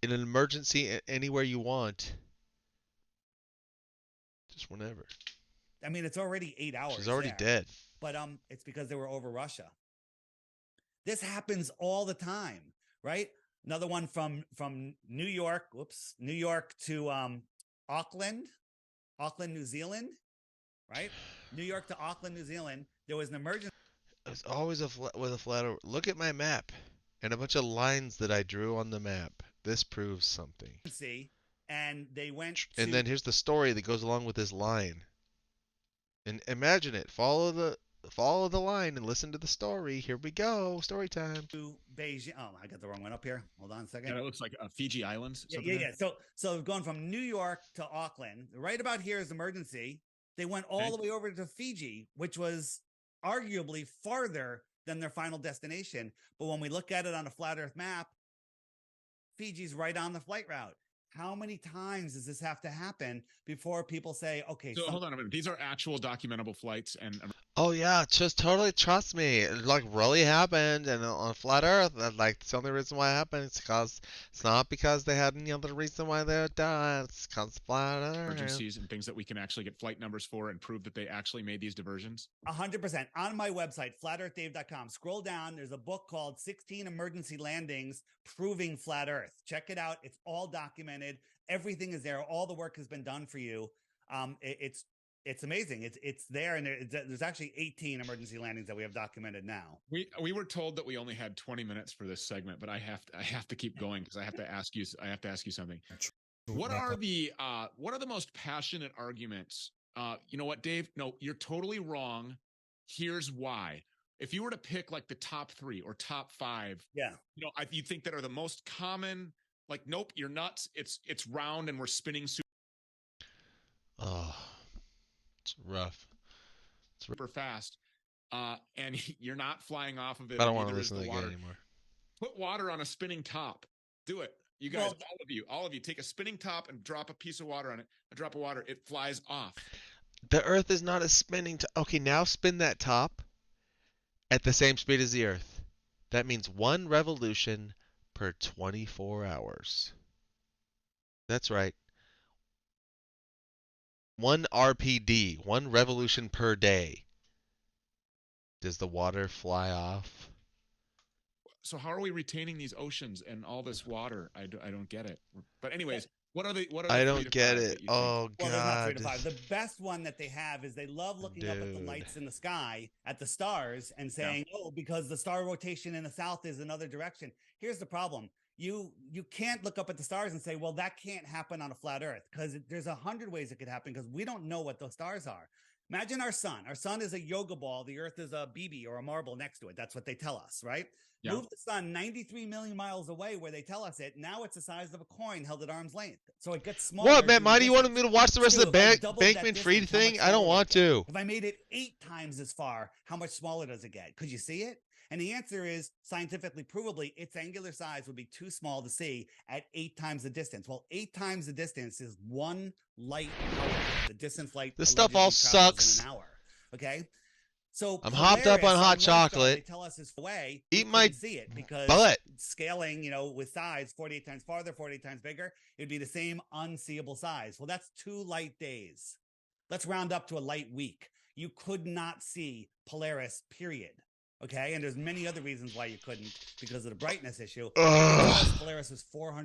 [SPEAKER 1] in an emergency anywhere you want. Just whenever.
[SPEAKER 2] I mean, it's already 8 hours.
[SPEAKER 1] She's already dead.
[SPEAKER 2] but it's because they were over Russia. This happens all the time, right? Another one from New York, New York to Auckland, New Zealand, right? New York to Auckland, New Zealand. There was an emergency.
[SPEAKER 1] It's always with a flat Earth. Look at my map and a bunch of lines that I drew on the map. This proves something.
[SPEAKER 2] And they went to,
[SPEAKER 1] and then here's the story that goes along with this line. And imagine it. Follow the line and listen to the story. Here we go. Story time.
[SPEAKER 2] To Beijing. Oh, I got the wrong one up here. Hold on a second.
[SPEAKER 3] Yeah, it looks like Fiji Islands.
[SPEAKER 2] Yeah. So going from New York to Auckland, right about here is emergency. They went all the way over to Fiji, which was arguably farther than their final destination. But when we look at it on a flat Earth map, Fiji's right on the flight route. How many times does this have to happen before people say, okay,
[SPEAKER 3] so hold on a minute. These are actual documentable flights and
[SPEAKER 1] oh yeah, just totally trust me. It like really happened, and on flat Earth, like the only reason why it happened is because it's not because they had any other reason why they're done. It's because flat Earth.
[SPEAKER 3] Emergencies and things that we can actually get flight numbers for and prove that they actually made these diversions.
[SPEAKER 2] 100% on my website, flatearthdave.com. Scroll down. There's a book called 16 Emergency Landings Proving Flat Earth. Check it out. It's all documented. Everything is there. All the work has been done for you. It's amazing. It's there, and there's actually 18 emergency landings that we have documented now.
[SPEAKER 3] We were told that we only had 20 minutes for this segment, but I have to keep going because I have to ask you something. What are the most passionate arguments? You know what, Dave? No, you're totally wrong. Here's why. If you were to pick like the top 3 or top 5, you think that are the most common. Like, nope, you're nuts. It's round and we're spinning.
[SPEAKER 1] Oh. It's rough. It's
[SPEAKER 3] super fast, and you're not flying off of it.
[SPEAKER 1] I don't want to listen to that anymore.
[SPEAKER 3] Put water on a spinning top. Do it, you guys. All of you, take a spinning top and drop a piece of water on it. A drop of water, it flies off.
[SPEAKER 1] The Earth is not a spinning top. Okay, now spin that top at the same speed as the Earth. That means 1 revolution per 24 hours. That's right. 1 RPD, 1 revolution per day. Does the water fly off?
[SPEAKER 3] So how are we retaining these oceans and all this water? I don't get it. But anyways, what are the
[SPEAKER 1] I don't get it. Oh
[SPEAKER 2] well,
[SPEAKER 1] God.
[SPEAKER 2] There's not 3 to 5. The best one that they have is they love looking up at the lights in the sky, at the stars, and saying, oh, because the star rotation in the south is another direction. Here's the problem. You can't look up at the stars and say, well, that can't happen on a flat Earth, because there's 100 ways it could happen, because we don't know what those stars are. Imagine our sun. Our sun is a yoga ball. The Earth is a BB or a marble next to it. That's what they tell us, right? Yeah. Move the sun 93 million miles away where they tell us it. Now it's the size of a coin held at arm's length. So it gets smaller.
[SPEAKER 1] What, man? Why do you want me to watch the rest of the Bankman-Fried thing? I don't want to.
[SPEAKER 2] If I made it 8 times as far, how much smaller does it get? Could you see it? And the answer is, scientifically provably, its angular size would be too small to see at 8 times the distance. Well, 8 times the distance is 1 light hour. The distance light.
[SPEAKER 1] This stuff all sucks.
[SPEAKER 2] In an hour. Okay. So
[SPEAKER 1] I'm hopped up on hot chocolate.
[SPEAKER 2] They tell us this way.
[SPEAKER 1] Eat my
[SPEAKER 2] see it because
[SPEAKER 1] butt.
[SPEAKER 2] Scaling, with size 48 times farther, 48 times bigger, it'd be the same unseeable size. Well, that's 2 light days. Let's round up to a light week. You could not see Polaris, period. Okay, and there's many other reasons why you couldn't, because of the brightness issue. Polaris is 400